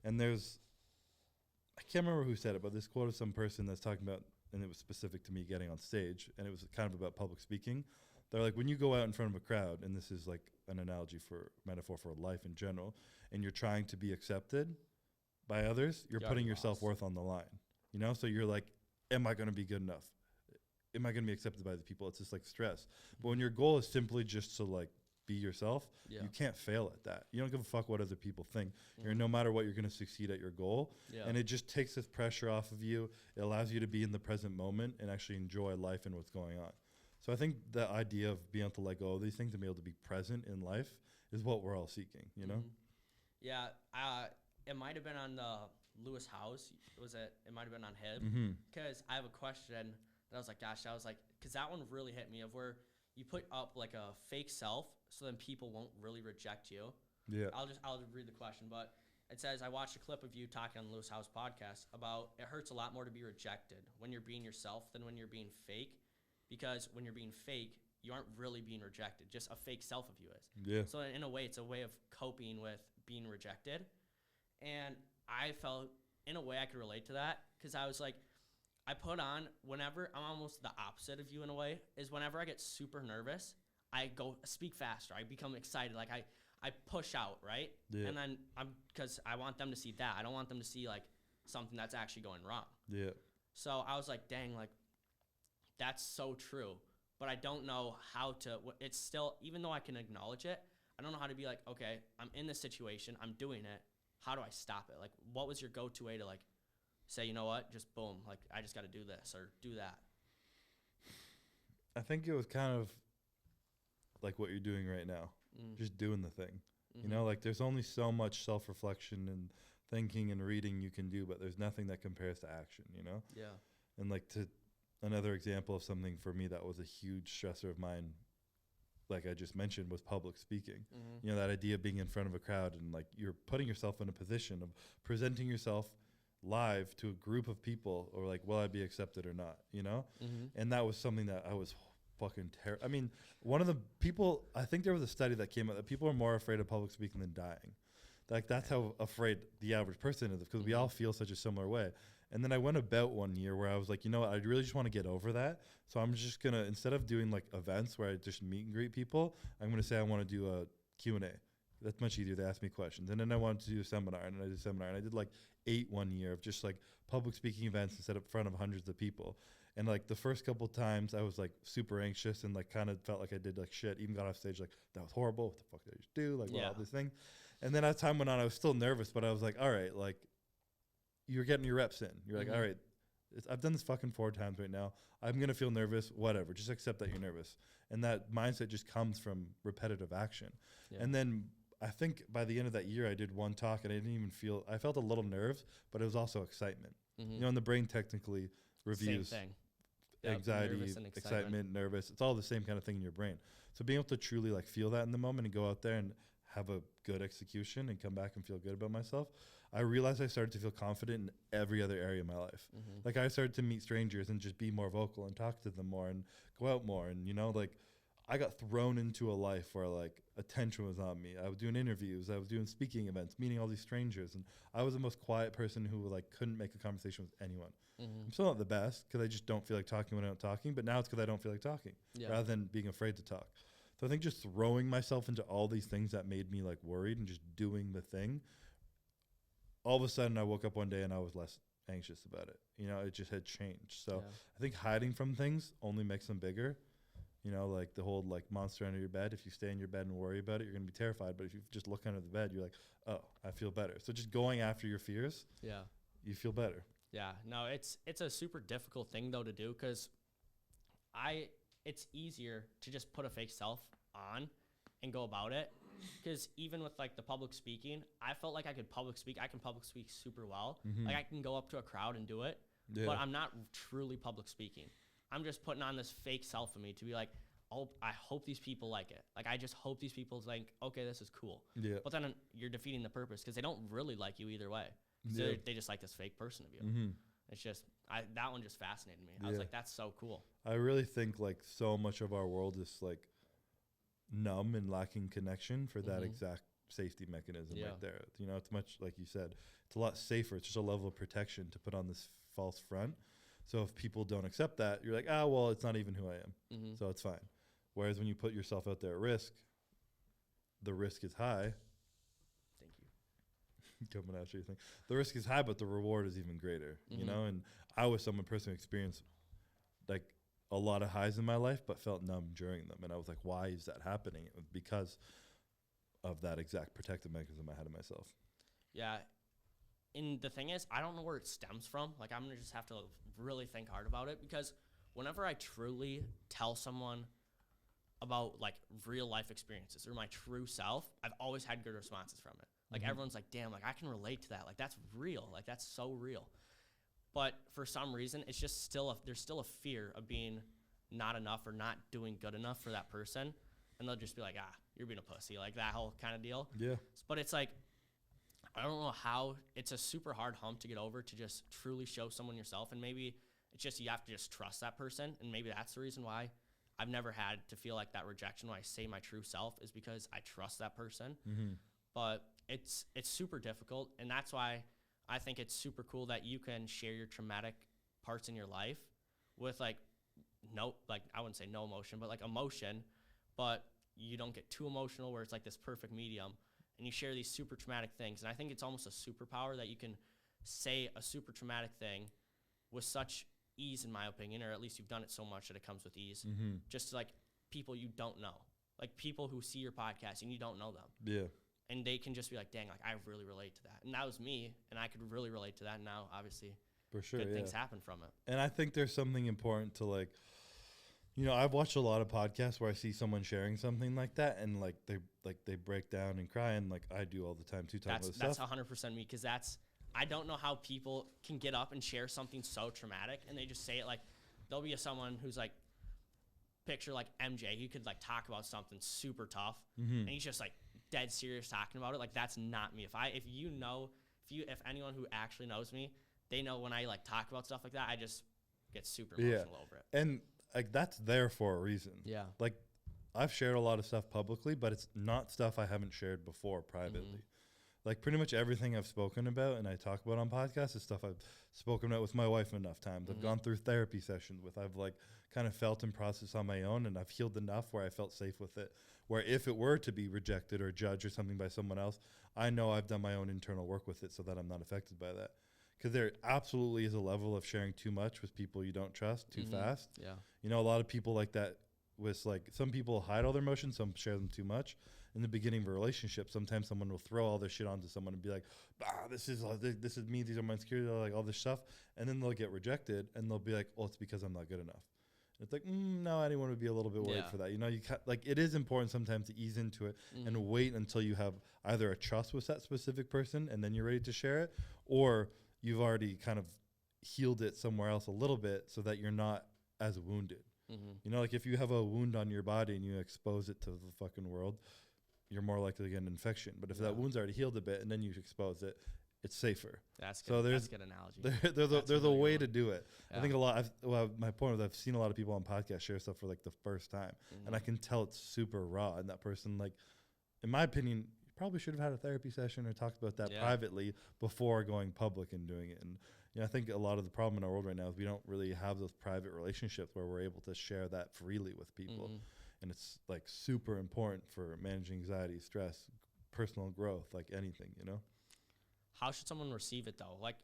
And I can't remember who said it, but this quote of some person that's talking about, and it was specific to me getting on stage, and it was kind of about public speaking. They're like, when you go out in front of a crowd, and this is like an metaphor for life in general, and you're trying to be accepted by others, you're putting your self-worth on the line, you know? So you're like, am I going to be good enough? Am I going to be accepted by the people? It's just like stress. But when your goal is simply just to like be yourself, you can't fail at that. You don't give a fuck what other people think. You're no matter what, you're going to succeed at your goal. And it just takes this pressure off of you. It allows you to be in the present moment and actually enjoy life and what's going on. So I think the idea of being able to let go of these things and be able to be present in life is what we're all seeking, you know? Yeah, it might have been on the Lewis House. It might have been on him. Because I have a question that I was like, because that one really hit me, of where you put up like a fake self so then people won't really reject you. Yeah. I'll read the question, but it says, I watched a clip of you talking on the Lewis House podcast about it hurts a lot more to be rejected when you're being yourself than when you're being fake. Because when you're being fake, you aren't really being rejected. Just a fake self of you is. Yeah. So in a way, it's a way of coping with being rejected. And I felt, in a way, I could relate to that because I was like, I put on, whenever, I'm almost the opposite of you in a way, is whenever I get super nervous, I go speak faster. I become excited. Like I push out, right? Yeah. And then because I want them to see that. I don't want them to see like something that's actually going wrong. Yeah. So I was like, dang, like that's so true. But I don't know how to, it's still, even though I can acknowledge it, I don't know how to be like, okay, I'm in this situation. I'm doing it. How do I stop it? Like, what was your go-to way to like say, you know what, just boom, like I just got to do this or do that? I think it was kind of like what you're doing right now, just doing the thing. You know, like there's only so much self-reflection and thinking and reading you can do, but there's nothing that compares to action, you know? Yeah. And like another example of something for me that was a huge stressor of mine, like I just mentioned, was public speaking. You know, that idea of being in front of a crowd and like you're putting yourself in a position of presenting yourself live to a group of people, or like, will I be accepted or not, you know? And that was something that I was fucking terrible. I mean, one of the people, I think there was a study that came out that people are more afraid of public speaking than dying. Like that's how afraid the average person is, because we all feel such a similar way. And then I went about one year where I was like, you know what, I really just want to get over that. So I'm just going to, instead of doing like events where I just meet and greet people, I'm going to say I want to do a Q&A. That's much easier. They ask me questions. And then I wanted to do a seminar, and I did a seminar, and I did like 8 1 year of just like public speaking events instead of in front of hundreds of people. And like the first couple times I was like super anxious and like kind of felt like I did like shit, even got off stage like, that was horrible. What the fuck did I just do? Like, all this thing. And then as time went on, I was still nervous, but I was like, all right, like you're getting your reps in. You're like, all right, I've done this fucking 4 times right now. I'm going to feel nervous, whatever. Just accept that you're nervous. And that mindset just comes from repetitive action. Yeah. And then I think by the end of that year, I did one talk and I didn't even feel, I felt a little nerves, but it was also excitement. You know, and the brain technically reviews anxiety, excitement, nervous. It's all the same kind of thing in your brain. So being able to truly like feel that in the moment and go out there and have a good execution and come back and feel good about myself, I realized I started to feel confident in every other area of my life. Like I started to meet strangers and just be more vocal and talk to them more and go out more. And, you know, like I got thrown into a life where like attention was on me. I was doing interviews, I was doing speaking events, meeting all these strangers, and I was the most quiet person who like couldn't make a conversation with anyone. I'm still not the best because I just don't feel like talking when I'm not talking, but now it's because I don't feel like talking rather than being afraid to talk. So I think just throwing myself into all these things that made me like worried and just doing the thing, all of a sudden I woke up one day and I was less anxious about it. You know, it just had changed. So I think hiding from things only makes them bigger. You know, like the whole like monster under your bed. If you stay in your bed and worry about it, you're going to be terrified. But if you just look under the bed, you're like, oh, I feel better. So just going after your fears, you feel better. Yeah, no, it's a super difficult thing though to do, because it's easier to just put a fake self on and go about it. Because even with like the public speaking, I felt like I could public speak. I can public speak super well. Like I can go up to a crowd and do it, but I'm not truly public speaking. I'm just putting on this fake self of me to be like, oh, I hope these people like it. Like, I just hope these people think, okay, this is cool. Yeah. But then you're defeating the purpose, because they don't really like you either way. So they just like this fake person of you. It's just, that one just fascinated me. I was like, that's so cool. I really think like so much of our world is like numb and lacking connection for that exact safety mechanism right there. You know, it's much like you said, it's a lot safer. It's just a level of protection to put on this false front. So if people don't accept that, you're like, well, it's not even who I am. So it's fine. Whereas when you put yourself out there at risk, the risk is high. Thank you. Coming after you think. The risk is high, but the reward is even greater, you know? And I was someone personally experienced like a lot of highs in my life, but felt numb during them. And I was like, why is that happening? It was because of that exact protective mechanism I had in myself. Yeah. And the thing is, I don't know where it stems from. Like, I'm going to just have to really think hard about it, because whenever I truly tell someone about, like, real life experiences or my true self, I've always had good responses from it. Like, everyone's like, damn, like, I can relate to that. Like, that's real. Like, that's so real. But for some reason, it's just still there's still a fear of being not enough or not doing good enough for that person. And they'll just be like, you're being a pussy. Like, that whole kind of deal. Yeah. But it's like, I don't know how, it's a super hard hump to get over, to just truly show someone yourself. And maybe it's just, you have to just trust that person. And maybe that's the reason why I've never had to feel like that rejection when I say my true self is because I trust that person. But it's super difficult, and that's why I think it's super cool that you can share your traumatic parts in your life with like I wouldn't say no emotion, but like emotion, but you don't get too emotional where it's like this perfect medium, and you share these super traumatic things. And I think it's almost a superpower that you can say a super traumatic thing with such ease, in my opinion, or at least you've done it so much that it comes with ease, just to like people you don't know, like people who see your podcast and you don't know them. Yeah. And they can just be like, dang, like I really relate to that. And that was me, and I could really relate to that. And now, obviously, for sure, good things happen from it. And I think there's something important to like, you know, I've watched a lot of podcasts where I see someone sharing something like that, and like they break down and cry, and like I do all the time too. That's 100% me, because I don't know how people can get up and share something so traumatic, and they just say it like there'll be someone who's like, picture like MJ, he could like talk about something super tough, and he's just like dead serious talking about it. Like that's not me. If anyone who actually knows me, they know when I like talk about stuff like that, I just get super emotional over it. And like that's there for a reason. Yeah. Like I've shared a lot of stuff publicly, but it's not stuff I haven't shared before privately. Like pretty much everything I've spoken about and I talk about on podcasts is stuff I've spoken about with my wife enough times. I've gone through therapy sessions with. I've like kind of felt and processed on my own, and I've healed enough where I felt safe with it. Where if it were to be rejected or judged or something by someone else, I know I've done my own internal work with it so that I'm not affected by that. Because there absolutely is a level of sharing too much with people you don't trust too fast. Yeah. You know, a lot of people like that with like, some people hide all their emotions, some share them too much. In the beginning of a relationship, sometimes someone will throw all their shit onto someone and be like, this is me, these are my insecurities, like all this stuff. And then they'll get rejected and they'll be like, oh, it's because I'm not good enough. It's like, no, anyone would be a little bit worried for that. You know, like it is important sometimes to ease into it and wait until you have either a trust with that specific person and then you're ready to share it, or you've already kind of healed it somewhere else a little bit so that you're not as wounded. You know, like if you have a wound on your body and you expose it to the fucking world, you're more likely to get an infection. But if that wound's already healed a bit and then you expose it, it's safer. That's good. So That's a good analogy. There's a way to do it. Yeah. I think my point is I've seen a lot of people on podcasts share stuff for like the first time, and I can tell it's super raw. And that person, like, in my opinion, probably should have had a therapy session or talked about that privately before going public and doing it. And you know, I think a lot of the problem in our world right now is we don't really have those private relationships where we're able to share that freely with people. And it's like super important for managing anxiety, stress, personal growth, like anything, you know? How should someone receive it though? Like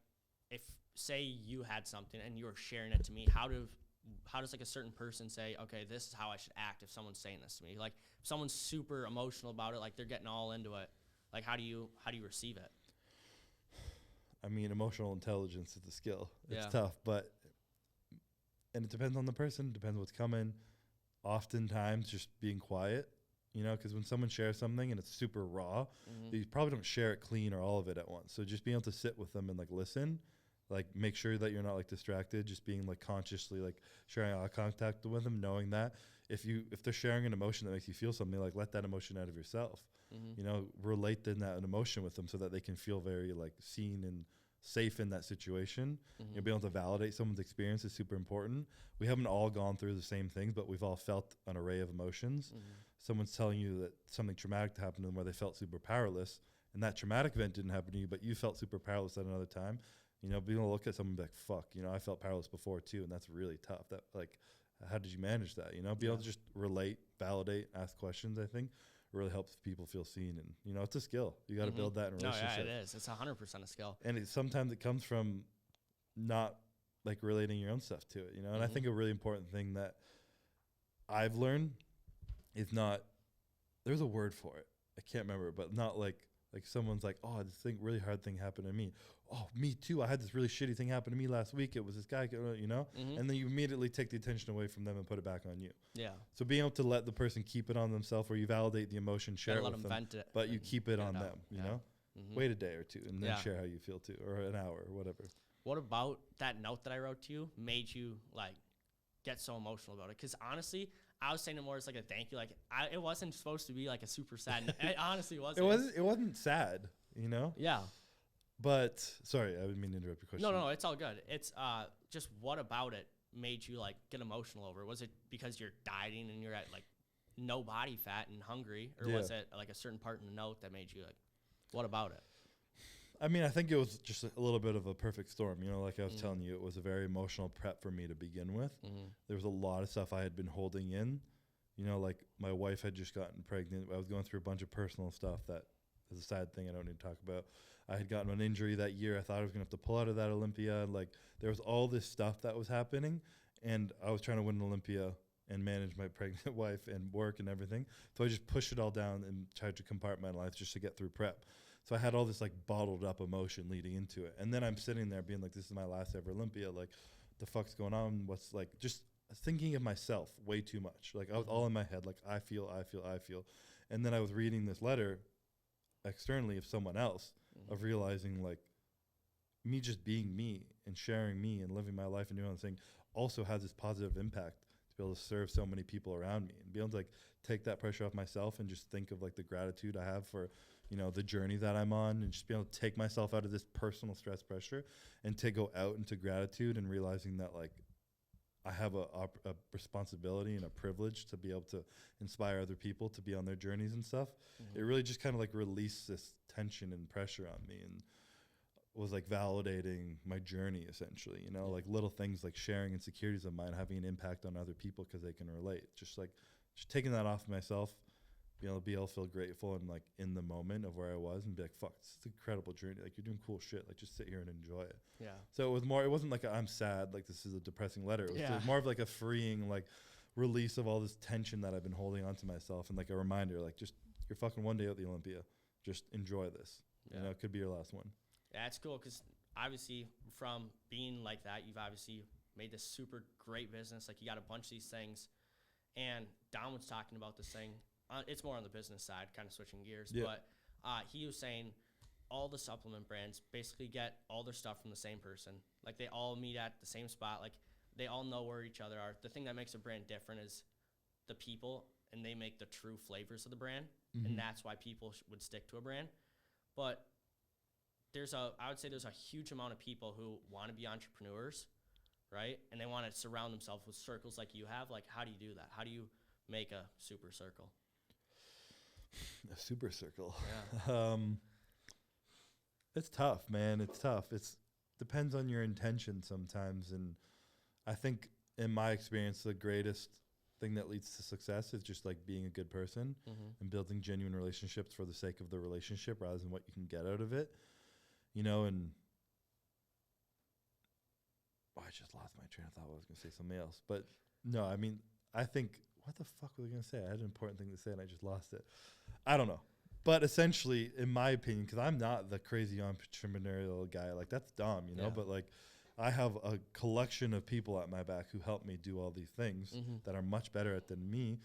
if say you had something and you were sharing it to me, how does like a certain person say, okay, this is how I should act if someone's saying this to me? Like if someone's super emotional about it, like they're getting all into it, like how do you receive it? I mean, emotional intelligence is a skill. It's tough, and it depends on the person, depends what's coming. Oftentimes just being quiet, you know, because when someone shares something and it's super raw, you probably don't share it clean or all of it at once. So just being able to sit with them and like listen, like make sure that you're not like distracted, just being like consciously like sharing eye contact with them, knowing that if they're sharing an emotion that makes you feel something, like let that emotion out of yourself, you know, relate then that an emotion with them so that they can feel very like seen and safe in that situation. You'll be able to validate someone's experience is super important. We haven't all gone through the same things, but we've all felt an array of emotions. Someone's telling you that something traumatic happened to them where they felt super powerless, and that traumatic event didn't happen to you, but you felt super powerless at another time. You know, being able to look at someone and be like, fuck, you know, I felt powerless before too, and that's really tough. That like, how did you manage that? You know, be able to just relate, validate, ask questions, I think really helps people feel seen. And you know, it's a skill. You got to build that in a relationship. No, yeah, it is. It's 100% a skill. And sometimes it comes from not like relating your own stuff to it, you know. And I think a really important thing that I've learned is not, there's a word for it, I can't remember, but not like someone's like, oh, this really hard thing happened to me. Oh, me too. I had this really shitty thing happen to me last week. It was this guy, you know, and then you immediately take the attention away from them and put it back on you. Yeah. So being able to let the person keep it on themselves, where you validate the emotion, share it with them, vent it, but you keep it on them, you know, wait a day or two and then share how you feel too, or an hour or whatever. What about that note that I wrote to you made you like get so emotional about it? Because honestly, I was saying it more as like a thank you. Like it wasn't supposed to be like a super sad. It honestly wasn't. It wasn't sad, you know. Yeah. But sorry, I didn't mean to interrupt your question. No, it's all good. It's just what about it made you like get emotional over? Was it because you're dieting and you're at like no body fat and hungry, or was it like a certain part in the note that made you like, what about it? I mean, I think it was just a little bit of a perfect storm. You know, like I was telling you, it was a very emotional prep for me to begin with. There was a lot of stuff I had been holding in. You know, like my wife had just gotten pregnant. I was going through a bunch of personal stuff that is a sad thing I don't need to talk about. I had gotten an injury that year. I thought I was going to have to pull out of that Olympia. Like there was all this stuff that was happening, and I was trying to win an Olympia and manage my pregnant wife and work and everything. So I just pushed it all down and tried to compartmentalize just to get through prep. So I had all this like bottled up emotion leading into it. And then I'm sitting there being like, this is my last ever Olympia. Like the fuck's going on? What's like, just thinking of myself way too much. Like I was all in my head. Like I feel. And then I was reading this letter externally of someone else of realizing like me just being me and sharing me and living my life and doing this thing also has this positive impact to be able to serve so many people around me and be able to like take that pressure off myself and just think of like the gratitude I have for, you know, the journey that I'm on, and just be able to take myself out of this personal stress pressure and to go out into gratitude and realizing that like I have a responsibility and a privilege to be able to inspire other people to be on their journeys and stuff. It really just kind of like released this tension and pressure on me and was like validating my journey essentially, you know, like little things like sharing insecurities of mine having an impact on other people because they can relate. Just taking that off of myself, be able to feel grateful and like in the moment of where I was and be like, fuck, this is an incredible journey. Like you're doing cool shit. Like just sit here and enjoy it. Yeah. So it wasn't like I'm sad, like this is a depressing letter. It was more of like a freeing, like release of all this tension that I've been holding onto myself, and like a reminder, like just you're fucking one day at the Olympia. Just enjoy this. You know, it could be your last one. Yeah, it's cool because obviously from being like that, you've obviously made this super great business. Like you got a bunch of these things, and Don was talking about this thing. It's more on the business side, kind of switching gears. But he was saying all the supplement brands basically get all their stuff from the same person. Like they all meet at the same spot. Like they all know where each other are. The thing that makes a brand different is the people, and they make the true flavors of the brand. And that's why people would stick to a brand. But I would say there's a huge amount of people who want to be entrepreneurs, right? And they want to surround themselves with circles like you have. Like, how do you do that? How do you make a super circle? A super circle. Yeah. It's tough, man. It's tough. It's depends on your intention sometimes. And I think in my experience, the greatest thing that leads to success is just like being a good person and building genuine relationships for the sake of the relationship rather than what you can get out of it. You know, and I just lost my train of thought. I was going to say something else. But no, I mean, I think, what the fuck was I going to say? I had an important thing to say and I just lost it. I don't know. But essentially, in my opinion, because I'm not the crazy entrepreneurial guy, like that's dumb, you know, but like I have a collection of people at my back who help me do all these things that are much better at than me.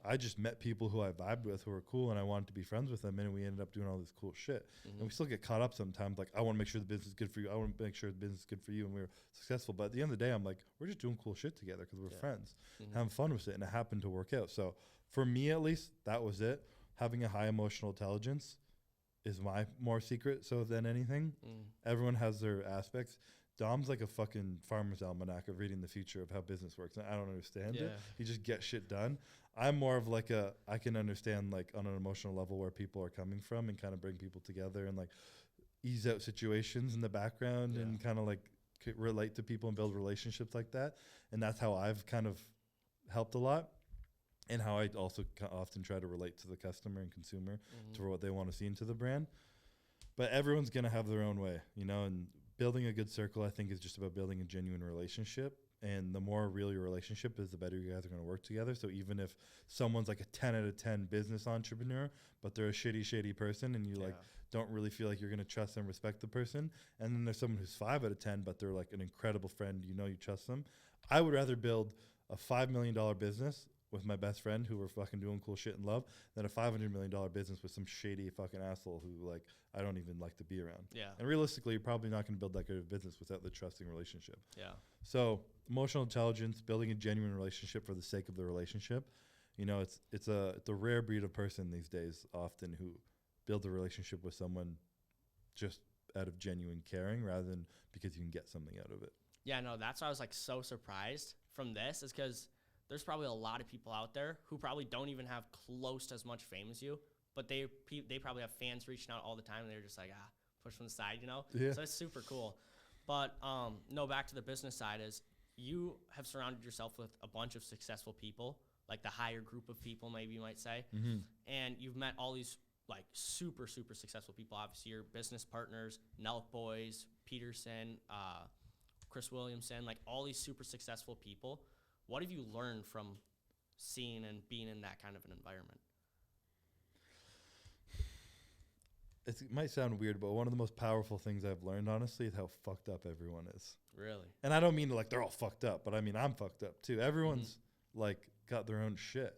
I just met people who I vibed with who were cool, and I wanted to be friends with them, and we ended up doing all this cool shit. And we still get caught up sometimes. Like, I want to make sure the business is good for you. I want to make sure the business is good for you, and we were successful. But at the end of the day, I'm like, we're just doing cool shit together because we're friends, having fun with it, and it happened to work out. So for me, at least, that was it. Having a high emotional intelligence is my more secret so than anything. Everyone has their aspects. Dom's like a fucking farmer's almanac of reading the future of how business works. I don't understand it. You just get shit done. I'm more of like I can understand like on an emotional level where people are coming from and kind of bring people together and like ease out situations in the background and kind of like relate to people and build relationships like that. And that's how I've kind of helped a lot, and how I also often try to relate to the customer and consumer to what they want to see into the brand. But everyone's going to have their own way, you know, and building a good circle, I think, is just about building a genuine relationship. And the more real your relationship is, the better you guys are going to work together. So even if someone's like a 10 out of 10 business entrepreneur, but they're a shady person, and you like don't really feel like you're going to trust and respect the person. And then there's someone who's 5 out of 10, but they're like an incredible friend. You know, you trust them. I would rather build a $5 million business with my best friend who we're fucking doing cool shit and love than a $500 million business with some shady fucking asshole who like I don't even like to be around. Yeah. And realistically, you're probably not going to build that good of a business without the trusting relationship. Yeah. So emotional intelligence, building a genuine relationship for the sake of the relationship. You know, it's a rare breed of person these days often who build a relationship with someone just out of genuine caring rather than because you can get something out of it. Yeah, no, that's why I was like so surprised from this, is because there's probably a lot of people out there who probably don't even have close to as much fame as you, but they probably have fans reaching out all the time, and they're just like, push from the side, you know? Yeah. So it's super cool. But no, back to the business side is you have surrounded yourself with a bunch of successful people, like the higher group of people, maybe you might say, and you've met all these like super, super successful people. Obviously, your business partners, Nelk Boys, Peterson, Chris Williamson, like all these super successful people. What have you learned from seeing and being in that kind of an environment? It might sound weird, but one of the most powerful things I've learned, honestly, is how fucked up everyone is. Really? And I don't mean like they're all fucked up, but I mean I'm fucked up too. Everyone's like got their own shit.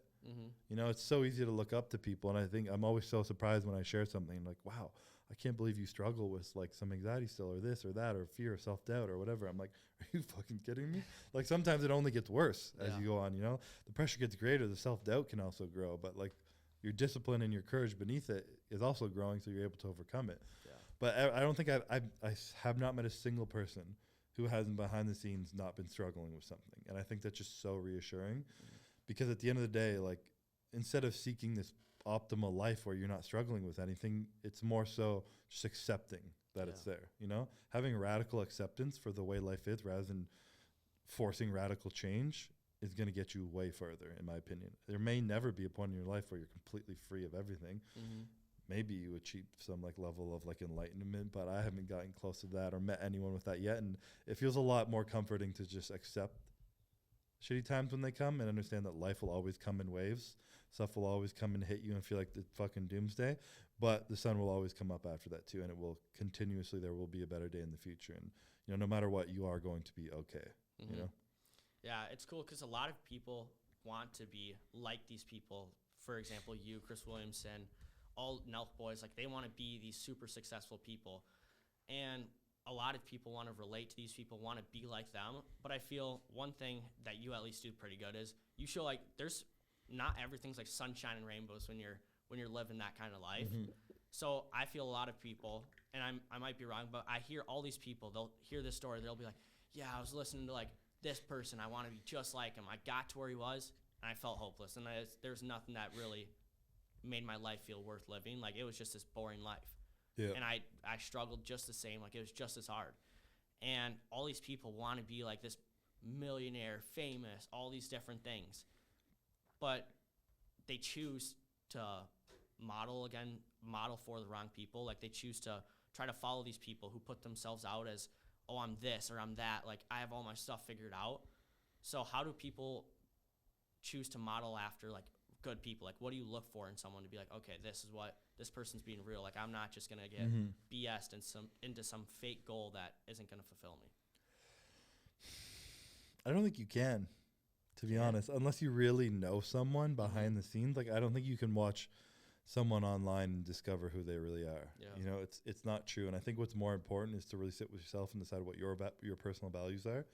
You know, it's so easy to look up to people, and I think I'm always so surprised when I share something like, wow, I can't believe you struggle with like some anxiety still, or this or that, or fear or self-doubt or whatever. I'm like, are you fucking kidding me? Like sometimes it only gets worse as you go on, you know? The pressure gets greater, the self-doubt can also grow, but like your discipline and your courage beneath it is also growing, so you're able to overcome it. Yeah. But I don't think I have not met a single person who hasn't behind the scenes not been struggling with something. And I think that's just so reassuring because at the end of the day, like instead of seeking this optimal life where you're not struggling with anything, it's more so just accepting that it's there, you know? Having radical acceptance for the way life is rather than forcing radical change is going to get you way further, in my opinion. There may never be a point in your life where you're completely free of everything. Maybe you achieve some like level of like enlightenment, but I haven't gotten close to that or met anyone with that yet. And it feels a lot more comforting to just accept shitty times when they come and understand that life will always come in waves. Stuff will always come and hit you and feel like the fucking doomsday, but the sun will always come up after that too. And it will continuously, there will be a better day in the future. And, you know, no matter what, you are going to be okay, you know? Yeah, it's cool because a lot of people want to be like these people. For example, you, Chris Williamson, all Nelk Boys, like they want to be these super successful people. And a lot of people want to relate to these people, want to be like them. But I feel one thing that you at least do pretty good is you show like there's not everything's like sunshine and rainbows when you're living that kind of life. So I feel a lot of people, and I might be wrong, but I hear all these people, they'll hear this story, they'll be like, yeah, I was listening to like this person, I want to be just like him. I got to where he was, and I felt hopeless. And there's nothing that really made my life feel worth living. Like, it was just this boring life. Yeah. And I struggled just the same. Like, it was just as hard. And all these people want to be like this millionaire, famous, all these different things. But they choose to model for the wrong people. Like, they choose to try to follow these people who put themselves out as, oh, I'm this or I'm that. Like, I have all my stuff figured out. So how do people choose to model after, like, good people? Like, what do you look for in someone to be like, okay, this is what this person's being real. Like, I'm not just going to get BS'd into some fake goal that isn't going to fulfill me. I don't think you can, to be honest, unless you really know someone behind the scenes. Like, I don't think you can watch someone online and discover who they really are. Yeah. You know, it's not true. And I think what's more important is to really sit with yourself and decide what your personal values are.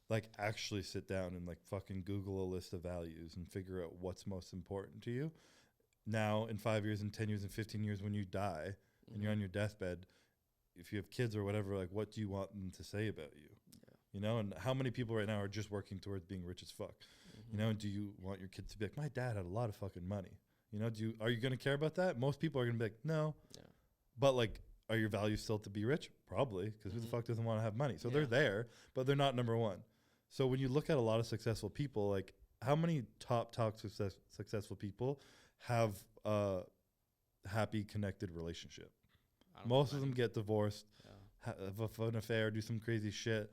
Like, actually sit down and like fucking Google a list of values and figure out what's most important to you. Now, in 5 years and 10 years and 15 years, when you die and you're on your deathbed, if you have kids or whatever, like, what do you want them to say about you? Yeah. You know, and how many people right now are just working towards being rich as fuck? You know, and do you want your kids to be like, my dad had a lot of fucking money? You know, are you going to care about that? Most people are going to be like, no. Yeah. But like, are your values still to be rich? Probably, because who the fuck doesn't want to have money? So they're there, but they're not number one. So when you look at a lot of successful people, like, how many top successful people have a happy, connected relationship? Most of them get divorced, have an affair, do some crazy shit.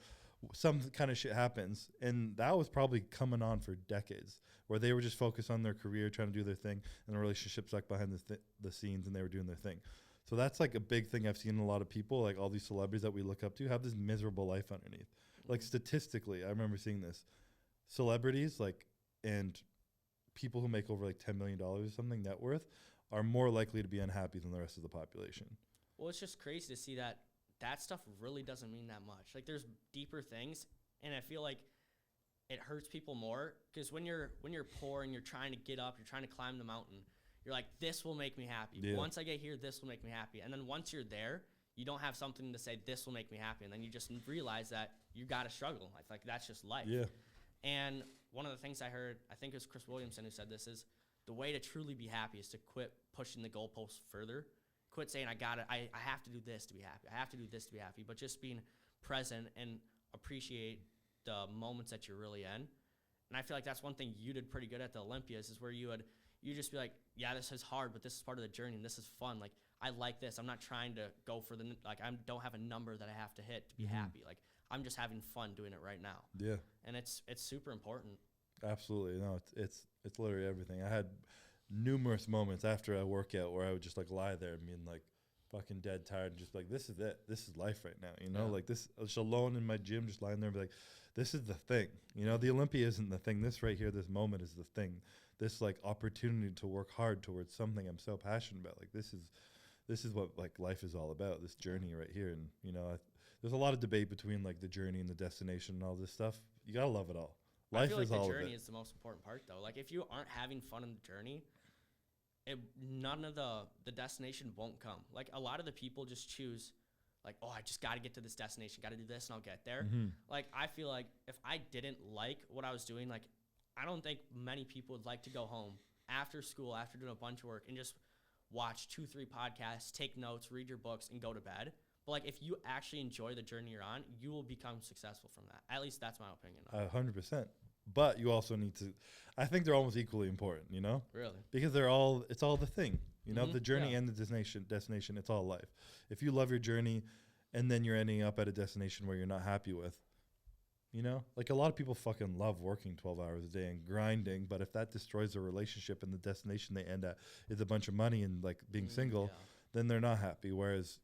Some kind of shit happens. And that was probably coming on for decades, where they were just focused on their career, trying to do their thing, and the relationship's like behind the scenes, and they were doing their thing. So that's like a big thing I've seen in a lot of people, like all these celebrities that we look up to have this miserable life underneath. Like, statistically, I remember seeing this. Celebrities, like, and people who make over like $10 million or something net worth are more likely to be unhappy than the rest of the population. Well, it's just crazy to see that stuff really doesn't mean that much. Like, there's deeper things, and I feel like it hurts people more because when you're poor and you're trying to get up, you're trying to climb the mountain, you're like, this will make me happy. Yeah. Once I get here, this will make me happy. And then once you're there, you don't have something to say, this will make me happy. And then you just realize that you got to struggle. Like that's just life. Yeah. And one of the things I heard, I think it was Chris Williamson who said this, is the way to truly be happy is to quit pushing the goalposts further. Quit saying, I have to do this to be happy. I have to do this to be happy. But just being present and appreciate the moments that you're really in. And I feel like that's one thing you did pretty good at the Olympias, is where you just be like, yeah, this is hard, but this is part of the journey and this is fun. Like, I like this. I'm not trying to go for I don't have a number that I have to hit to be happy. Like, I'm just having fun doing it right now. Yeah. And it's super important. Absolutely. No, it's literally everything. I had numerous moments after I work out where I would just like lie there and being like fucking dead tired and just like, this is it. This is life right now. You know, like this, I was just alone in my gym, just lying there and be like, this is the thing. You know, the Olympia isn't the thing. This right here, this moment is the thing. This like opportunity to work hard towards something I'm so passionate about. Like this is what like life is all about, this journey right here. And, you know, there's a lot of debate between like the journey and the destination and all this stuff. You got to love it all. Life is all of it. The journey is the most important part, though. Like, if you aren't having fun in the journey, none of the destination won't come. Like, a lot of the people just choose, like, oh, I just got to get to this destination, got to do this, and I'll get there. Like, I feel like if I didn't like what I was doing, like, I don't think many people would like to go home after school, after doing a bunch of work, and just watch 2-3 podcasts, take notes, read your books, and go to bed. But, like, if you actually enjoy the journey you're on, you will become successful from that. At least that's my opinion. 100%. But you also need to, I think they're almost equally important, you know? Really? Because it's all the thing, you know, the journey and the destination, it's all life. If you love your journey and then you're ending up at a destination where you're not happy with, you know, like a lot of people fucking love working 12 hours a day and grinding. But if that destroys their relationship and the destination they end at is a bunch of money and like being single, then they're not happy. Whereas,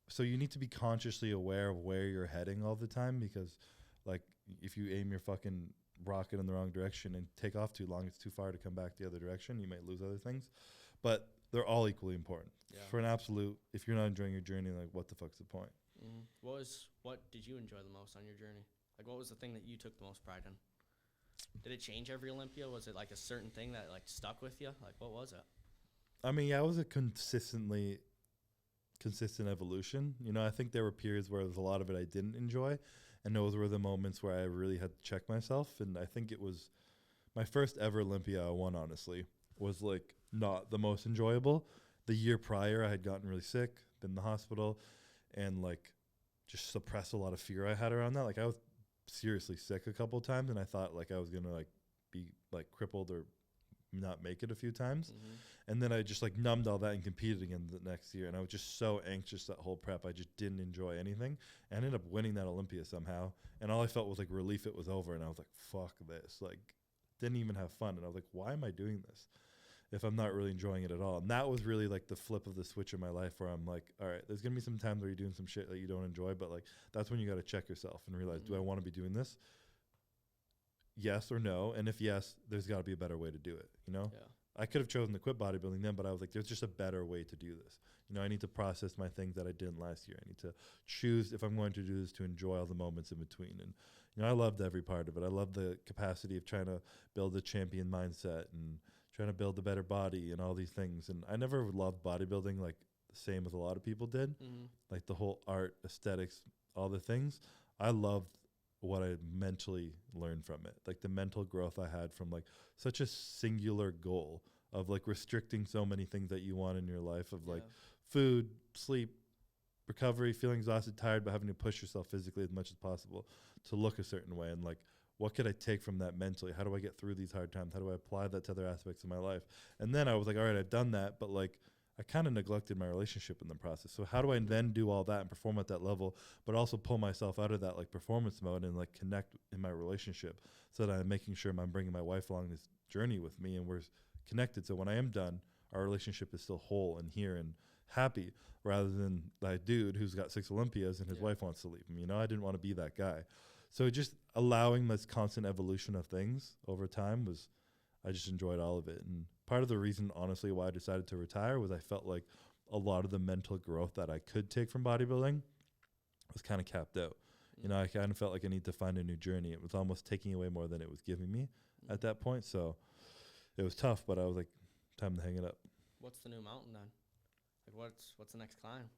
so you need to be consciously aware of where you're heading all the time, because like if you aim your fucking rocket in the wrong direction and take off too long, it's too far to come back the other direction. You might lose other things, but they're all equally important. For an absolute, if you're not enjoying your journey, like what the fuck's the point? What did you enjoy the most on your journey? Like, what was the thing that you took the most pride in? Did it change every Olympia? Was it like a certain thing that like stuck with you? Like, what was it? I mean, yeah, it was a consistent evolution. You know, I think there were periods where there was a lot of it I didn't enjoy, and those were the moments where I really had to check myself. And I think it was my first ever Olympia I won, honestly, was like not the most enjoyable. The year prior, I had gotten really sick, been in the hospital, and like just suppressed a lot of fear I had around that. Like I was seriously sick a couple of times, and I thought like I was gonna like be like crippled or not make it a few times. And then I just like numbed all that and competed again the next year. And I was just so anxious that whole prep. I just didn't enjoy anything. I ended up winning that Olympia somehow. And all I felt was like relief it was over. And I was like, fuck this. Like, didn't even have fun. And I was like, why am I doing this if I'm not really enjoying it at all? And that was really like the flip of the switch in my life, where I'm like, all right, there's gonna be some times where you're doing some shit that you don't enjoy, but like that's when you got to check yourself and realize, do I want to be doing this? Yes or no? And if yes, there's got to be a better way to do it, you know? I could have chosen to quit bodybuilding then, but I was like, there's just a better way to do this. You know, I need to process my things that I didn't last year. I need to choose, if I'm going to do this, to enjoy all the moments in between. And, you know, I loved every part of it. I loved the capacity of trying to build a champion mindset and trying to build a better body and all these things. And I never loved bodybuilding like the same as a lot of people did. Like the whole art, aesthetics, all the things. I loved what I mentally learned from it, like the mental growth I had from like such a singular goal of like restricting so many things that you want in your life, of like food, sleep, recovery, feeling exhausted, tired, but having to push yourself physically as much as possible to look a certain way. And like, what could I take from that mentally? How do I get through these hard times? How do I apply that to other aspects of my life? And then I was like, all right, I've done that, but like I kind of neglected my relationship in the process. So how do I then do all that and perform at that level, but also pull myself out of that like performance mode and like connect in my relationship, so that I'm making sure I'm bringing my wife along this journey with me and we're connected. So when I am done, our relationship is still whole and here and happy, rather than that dude who's got 6 Olympias and his wife wants to leave him. You know, I didn't want to be that guy. So just allowing this constant evolution of things over time was, I just enjoyed all of it. And part of the reason, honestly, why I decided to retire was I felt like a lot of the mental growth that I could take from bodybuilding was kind of capped out. You know, I kind of felt like I need to find a new journey. It was almost taking away more than it was giving me at that point. So it was tough, but I was like, time to hang it up. What's the new mountain then? Like, what's the next climb?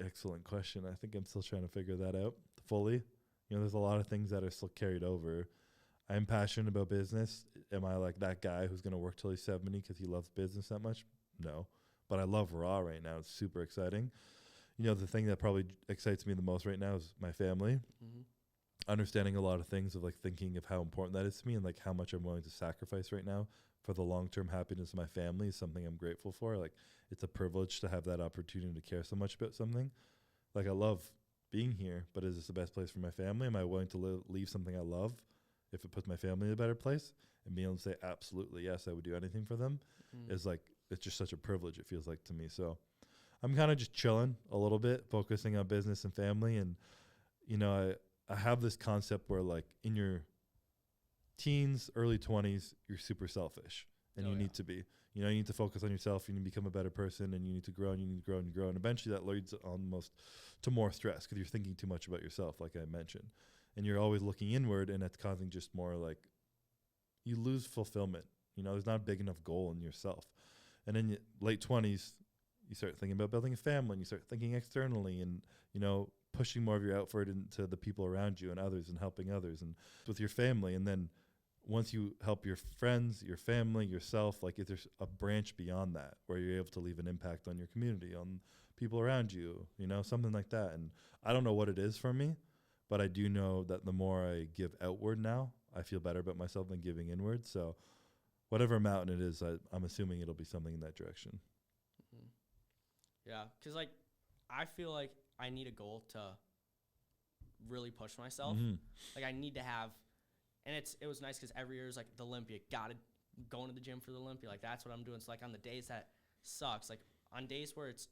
Excellent question. I think I'm still trying to figure that out fully. There's a lot of things that are still carried over. I'm passionate about business. Am I like that guy who's going to work till he's 70 because he loves business that much? No. But I love Raw right now. It's super exciting. The thing that probably excites me the most right now is my family. Understanding a lot of things of like thinking of how important that is to me and like how much I'm willing to sacrifice right now for the long-term happiness of my family is something I'm grateful for. Like it's a privilege to have that opportunity to care so much about something. Like I love being here, but is this the best place for my family? Am I willing to leave something I love if it puts my family in a better place? And being able to say absolutely yes, I would do anything for them is like, it's just such a privilege, it feels like to me. So I'm kind of just chilling a little bit, focusing on business and family. And, I have this concept where like in your teens, early 20s, you're super selfish and you need to be. You need to focus on yourself. You need to become a better person and you need to grow and you need to grow and grow. And eventually that leads almost to more stress because you're thinking too much about yourself, like I mentioned. And you're always looking inward and that's causing just more like you lose fulfillment. There's not a big enough goal in yourself. And in your late 20s, you start thinking about building a family and you start thinking externally and, pushing more of your effort into the people around you and others and helping others and with your family. And then once you help your friends, your family, yourself, like if there's a branch beyond that where you're able to leave an impact on your community, on people around you, something like that. And I don't know what it is for me, but I do know that the more I give outward now, I feel better about myself than giving inward. So whatever mountain it is, I'm assuming it'll be something in that direction. Yeah, because like I feel like I need a goal to really push myself. Like I need to have, and it was nice because every year is like the Olympia, going to the gym for the Olympia. Like that's what I'm doing. So like on the days that sucks, like on days where it's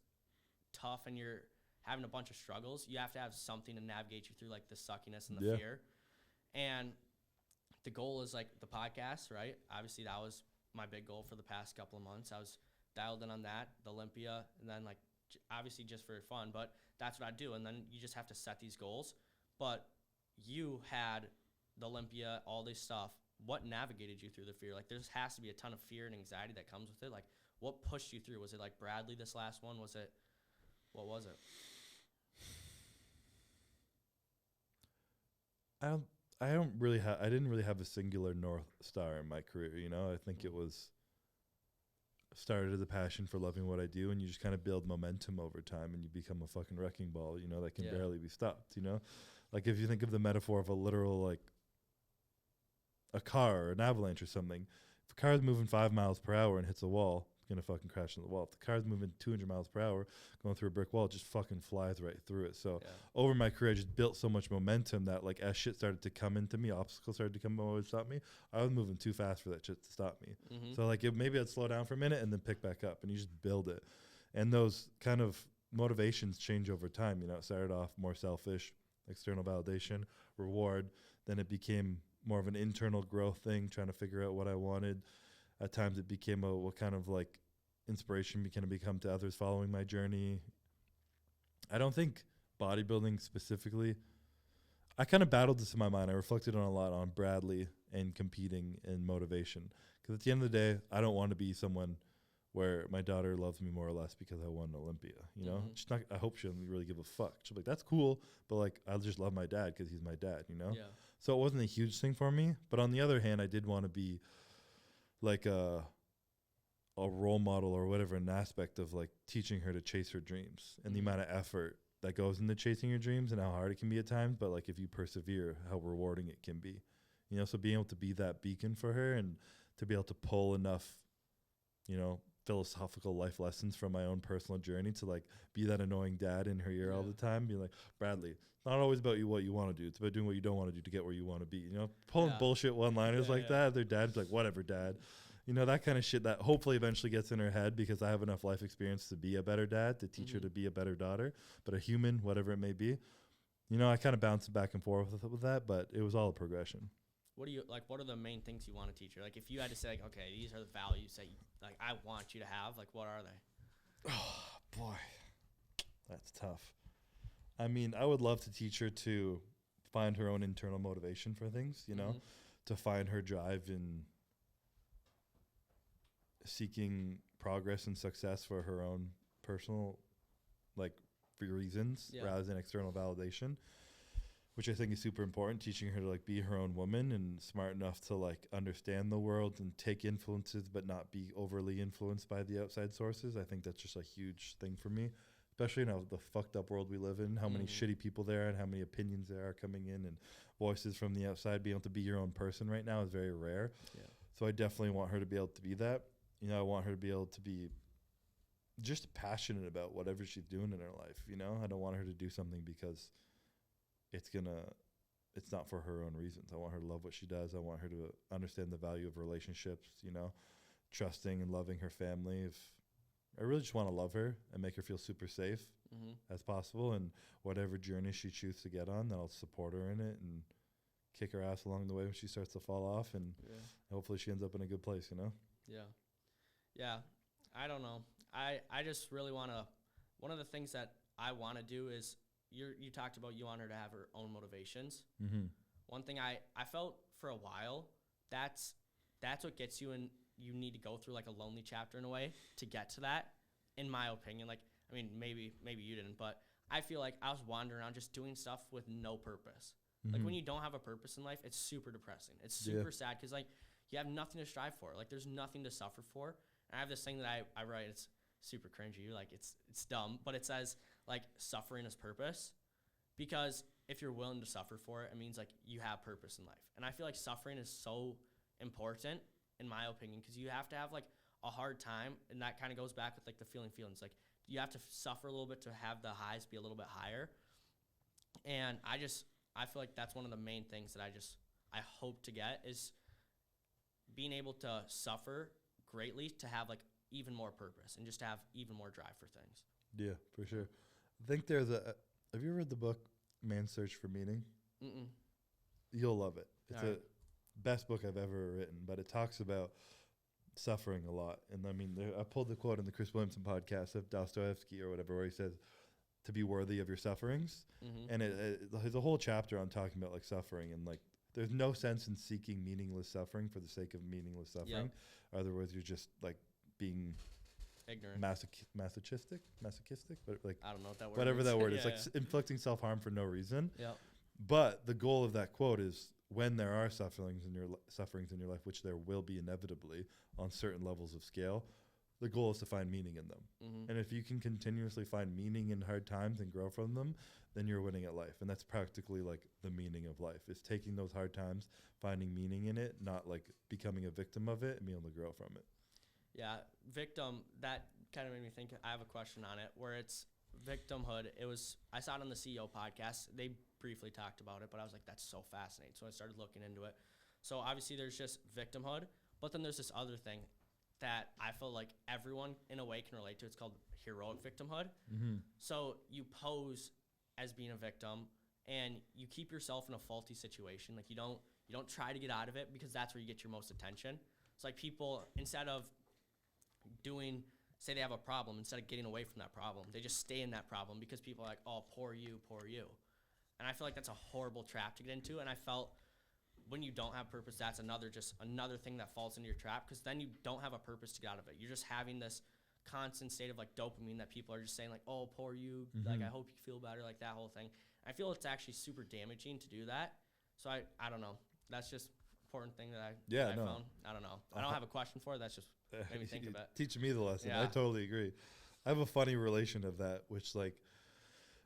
tough and you're having a bunch of struggles, you have to have something to navigate you through like the suckiness and the fear. And the goal is like the podcast, right? Obviously that was my big goal for the past couple of months. I was dialed in on that, the Olympia, and then like obviously just for fun, but that's what I do. And then you just have to set these goals. But you had the Olympia, all this stuff. What navigated you through the fear? Like there has to be a ton of fear and anxiety that comes with it. Like what pushed you through? Was it like Bradley this last one? What was it? I didn't really have a singular North Star in my career. I think it was started as a passion for loving what I do, and you just kind of build momentum over time and you become a fucking wrecking ball, that can barely be stopped, like if you think of the metaphor of a literal, like a car or an avalanche or something, if a car is moving 5 miles per hour and hits a wall, it's going to fucking crash into the wall. If the car's moving 200 miles per hour going through a brick wall, it just fucking flies right through it. So over my career, I just built so much momentum that like as shit started to come into me, obstacles started to come and stop me, I was moving too fast for that shit to stop me. So like maybe I'd slow down for a minute and then pick back up, and you just build it. And those kind of motivations change over time. It started off more selfish, external validation, reward. Then it became more of an internal growth thing, trying to figure out what I wanted. At times it became what kind of like inspiration can become to others following my journey. I don't think bodybuilding specifically, I kind of battled this in my mind. I reflected on a lot on Bradley and competing and motivation. Because at the end of the day, I don't want to be someone where my daughter loves me more or less because I won Olympia. She's not, I hope she doesn't really give a fuck. She'll be like, that's cool, but like I'll just love my dad because he's my dad, Yeah. So it wasn't a huge thing for me. But on the other hand, I did want to be like a role model or whatever, an aspect of like teaching her to chase her dreams and the amount of effort that goes into chasing your dreams and how hard it can be at times. But like if you persevere, how rewarding it can be, so being able to be that beacon for her and to be able to pull enough, philosophical life lessons from my own personal journey to like be that annoying dad in her ear all the time, be like, Bradley, it's not always about what you want to do, it's about doing what you don't want to do to get where you want to be, pulling bullshit one-liners that. Their dad's like, whatever, dad, that kind of shit that hopefully eventually gets in her head because I have enough life experience to be a better dad, to teach her to be a better daughter, but a human, whatever it may be. I kind of bounced back and forth with that, but it was all a progression. What are the main things you want to teach her? Like if you had to say like, okay, these are the values that I want you to have, like what are they? Oh boy, that's tough. I mean, I would love to teach her to find her own internal motivation for things, to find her drive in seeking progress and success for her own personal, like reasons rather than external validation, which I think is super important, teaching her to like be her own woman and smart enough to like understand the world and take influences, but not be overly influenced by the outside sources. I think that's just a huge thing for me, especially in the fucked up world we live in, how many shitty people there are and how many opinions there are coming in and voices from the outside. Being able to be your own person right now is very rare. Yeah. So I definitely want her to be able to be that. You know, I want her to be able to be just passionate about whatever she's doing in her life. You know, I don't want her to do something because it's not for her own reasons. I want her to love what she does. I want her to understand the value of relationships, you know, trusting and loving her family. I really just want to love her and make her feel super safe as possible. And whatever journey she chooses to get on, that I'll support her in it and kick her ass along the way when she starts to fall off. And hopefully she ends up in a good place, you know? Yeah. Yeah. I don't know. I just really want to, one of the things that I want to do is, you talked about you want her to have her own motivations. One thing I felt for a while, that's what gets you in. You need to go through like a lonely chapter in a way to get to that, in my opinion. Like, I mean, maybe you didn't, but I feel like I was wandering around just doing stuff with no purpose. Like when you don't have a purpose in life, it's super depressing. It's super sad because like you have nothing to strive for. Like there's nothing to suffer for. And I have this thing that I write. It's super cringy. Like it's dumb, but it says like suffering is purpose, because if you're willing to suffer for it, it means like you have purpose in life. And I feel like suffering is so important, in my opinion, because you have to have like a hard time, and that kind of goes back with like the feelings. Like you have to suffer a little bit to have the highs be a little bit higher. And I feel like that's one of the main things that I hope to get, is being able to suffer greatly to have like even more purpose and just have even more drive for things. Yeah, for sure. I think there's have you ever read the book Man's Search for Meaning? You'll love it. It's the best book I've ever written, but it talks about suffering a lot. And I mean, I pulled the quote in the Chris Bumstead podcast of Dostoevsky or whatever, where he says to be worthy of your sufferings. And there's a whole chapter on talking about like suffering, and like there's no sense in seeking meaningless suffering for the sake of meaningless suffering. Otherwise, you're just like being ignorant, masochistic, but like I don't know what that word whatever is. that word is, like inflicting self-harm for no reason. Yeah. But the goal of that quote is, when there are sufferings in your life, which there will be inevitably on certain levels of scale, the goal is to find meaning in them. And if you can continuously find meaning in hard times and grow from them, then you're winning at life. And that's practically like the meaning of life, is taking those hard times, finding meaning in it, not like becoming a victim of it, and being able to grow from it. Yeah, victim, that kind of made me think. I have a question on it, where it's victimhood. I saw it on the CEO podcast. They briefly talked about it, but I was like, that's so fascinating. So I started looking into it. So obviously there's just victimhood, but then there's this other thing that I feel like everyone in a way can relate to. It's called heroic victimhood. So you pose as being a victim, and you keep yourself in a faulty situation. Like you don't try to get out of it, because that's where you get your most attention. It's like people, instead of say they have a problem, instead of getting away from that problem, they just stay in that problem, because people are like, oh, poor you. And I feel like that's a horrible trap to get into. And I felt when you don't have purpose, that's another thing that falls into your trap, because then you don't have a purpose to get out of it. You're just having this constant state of like dopamine that people are just saying like, oh, poor you. Like, I hope you feel better, like that whole thing. I feel it's actually super damaging to do that. So I don't know. That's just important thing that I found. I don't know. I don't have a question for it. That's just made me think of it. Teaching me the lesson. I totally agree. I have a funny relation of that, which like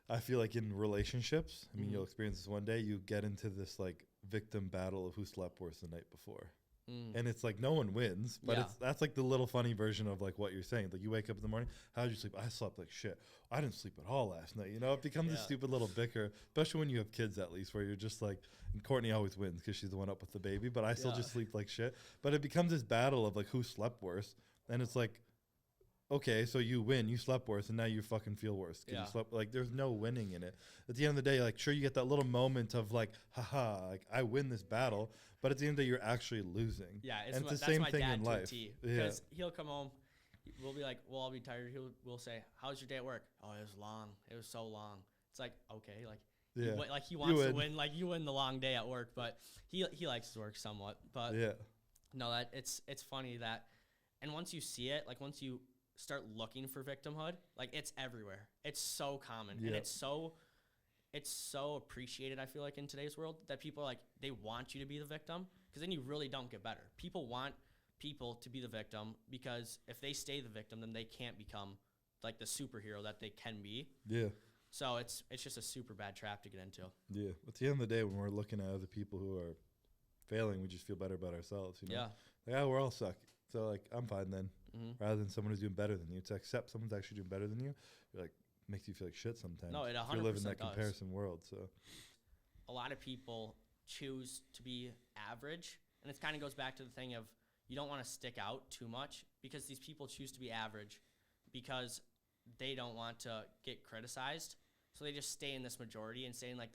I feel like in relationships, I mean, you'll experience this one day, you get into this like victim battle of who slept worse the night before. And it's like no one wins, but that's like the little funny version of like what you're saying. Like you wake up in the morning, how did you sleep? I slept like shit. I didn't sleep at all last night. You know, it becomes a stupid little bicker, especially when you have kids, at least, where you're just like, and Courtney always wins because she's the one up with the baby, but I still just sleep like shit. But it becomes this battle of like who slept worse. And it's like, okay, so you win, you slept worse, and now you fucking feel worse because you slept. Like there's no winning in it. At the end of the day, like sure, you get that little moment of like, haha, like I win this battle, but at the end of the day, you're actually losing. Yeah, and it's the same thing in life. Because he'll come home, we'll be like, well, I'll be tired. We'll say, how's your day at work? Oh, it was long. It was so long. It's like, okay, like, he wants to win. Like you win the long day at work, but he likes his work somewhat. But no, that it's funny that, and once you see it, like once you start looking for victimhood, like it's everywhere. It's so common Yeah. and it's so appreciated. I feel like in today's world that people are like, they want you to be the victim because then you really don't get better. People want people to be the victim because if they stay the victim, then they can't become like the superhero that they can be. Yeah. So it's just a super bad trap to get into. Yeah. At the end of the day, when we're looking at other people who are failing, we just feel better about ourselves. You know? Yeah. Like, we're all suck. So like, I'm fine then. Rather than someone who's doing better than you, to accept someone's actually doing better than you, you're like, makes you feel like shit sometimes. No, it 100% if you're living that does. comparison world. So a lot of people choose to be average, and it kind of goes back to the thing of you don't want to stick out too much because these people choose to be average because they don't want to get criticized. So they just stay in this majority and saying like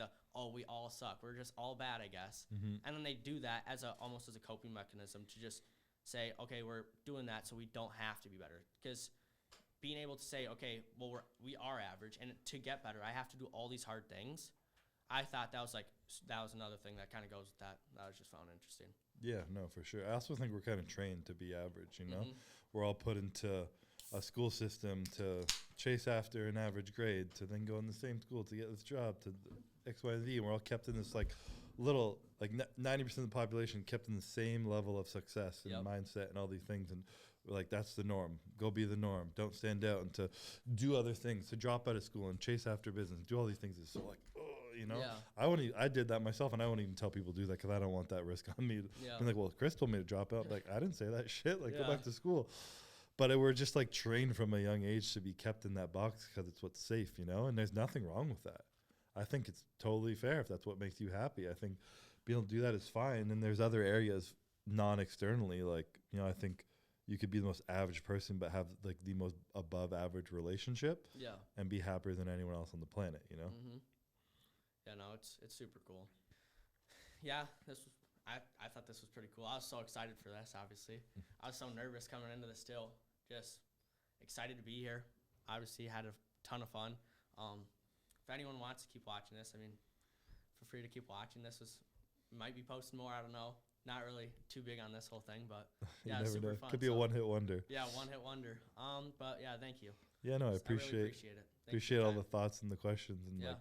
we all suck. We're just all bad, I guess. And then they do that as almost as a coping mechanism to just say, okay, we're doing that so we don't have to be better. Because being able to say, okay, well, we are average, and to get better, I have to do all these hard things. I thought that was another thing that kind of goes with that I just found interesting. yeah, no, for sure. I also think we're kind of trained to be average, you know? We're all put into a school system to chase after an average grade, to then go in the same school to get this job, to X, Y, Z. And we're all kept in this like little, like 90% of the population kept in the same level of success and mindset and all these things. And we're like, that's the norm. Go be the norm. Don't stand out. And to do other things, to drop out of school and chase after business, do all these things is so like, you know, I did that myself, and I won't even tell people to do that because I don't want that risk on me. I'm like, well, Chris told me to drop out. Like, I didn't say that shit. Like, go back to school. But we're just like trained from a young age to be kept in that box because it's what's safe, you know. And there's nothing wrong with that. I think it's totally fair if that's what makes you happy. I think being able to do that is fine. And there's other areas non-externally, like, you know, I think you could be the most average person but have like the most above average relationship and be happier than anyone else on the planet, you know. Yeah, no, it's super cool. Yeah, I thought this was pretty cool. I was so excited for this, obviously. I was so nervous coming into this too. Just excited to be here. Obviously had a ton of fun. If anyone wants to keep watching this, I mean, feel free to keep watching. Might be posting more, I don't know. Not really too big on this whole thing, but yeah, it's super fun. Could be a one-hit wonder. Yeah, one-hit wonder. But yeah, thank you. Yeah, no, I really appreciate it. Appreciate all the thoughts and the questions and like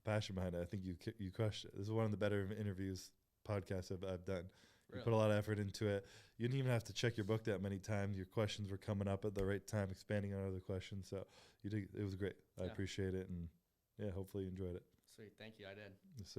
the passion behind it. I think you crushed it. This is one of the better interviews podcasts I've done. You put a lot of effort into it. You didn't even have to check your book that many times. Your questions were coming up at the right time, expanding on other questions. So you did. It was great. I appreciate it, and yeah, hopefully you enjoyed it. Sweet, thank you. I did. Yes, sir.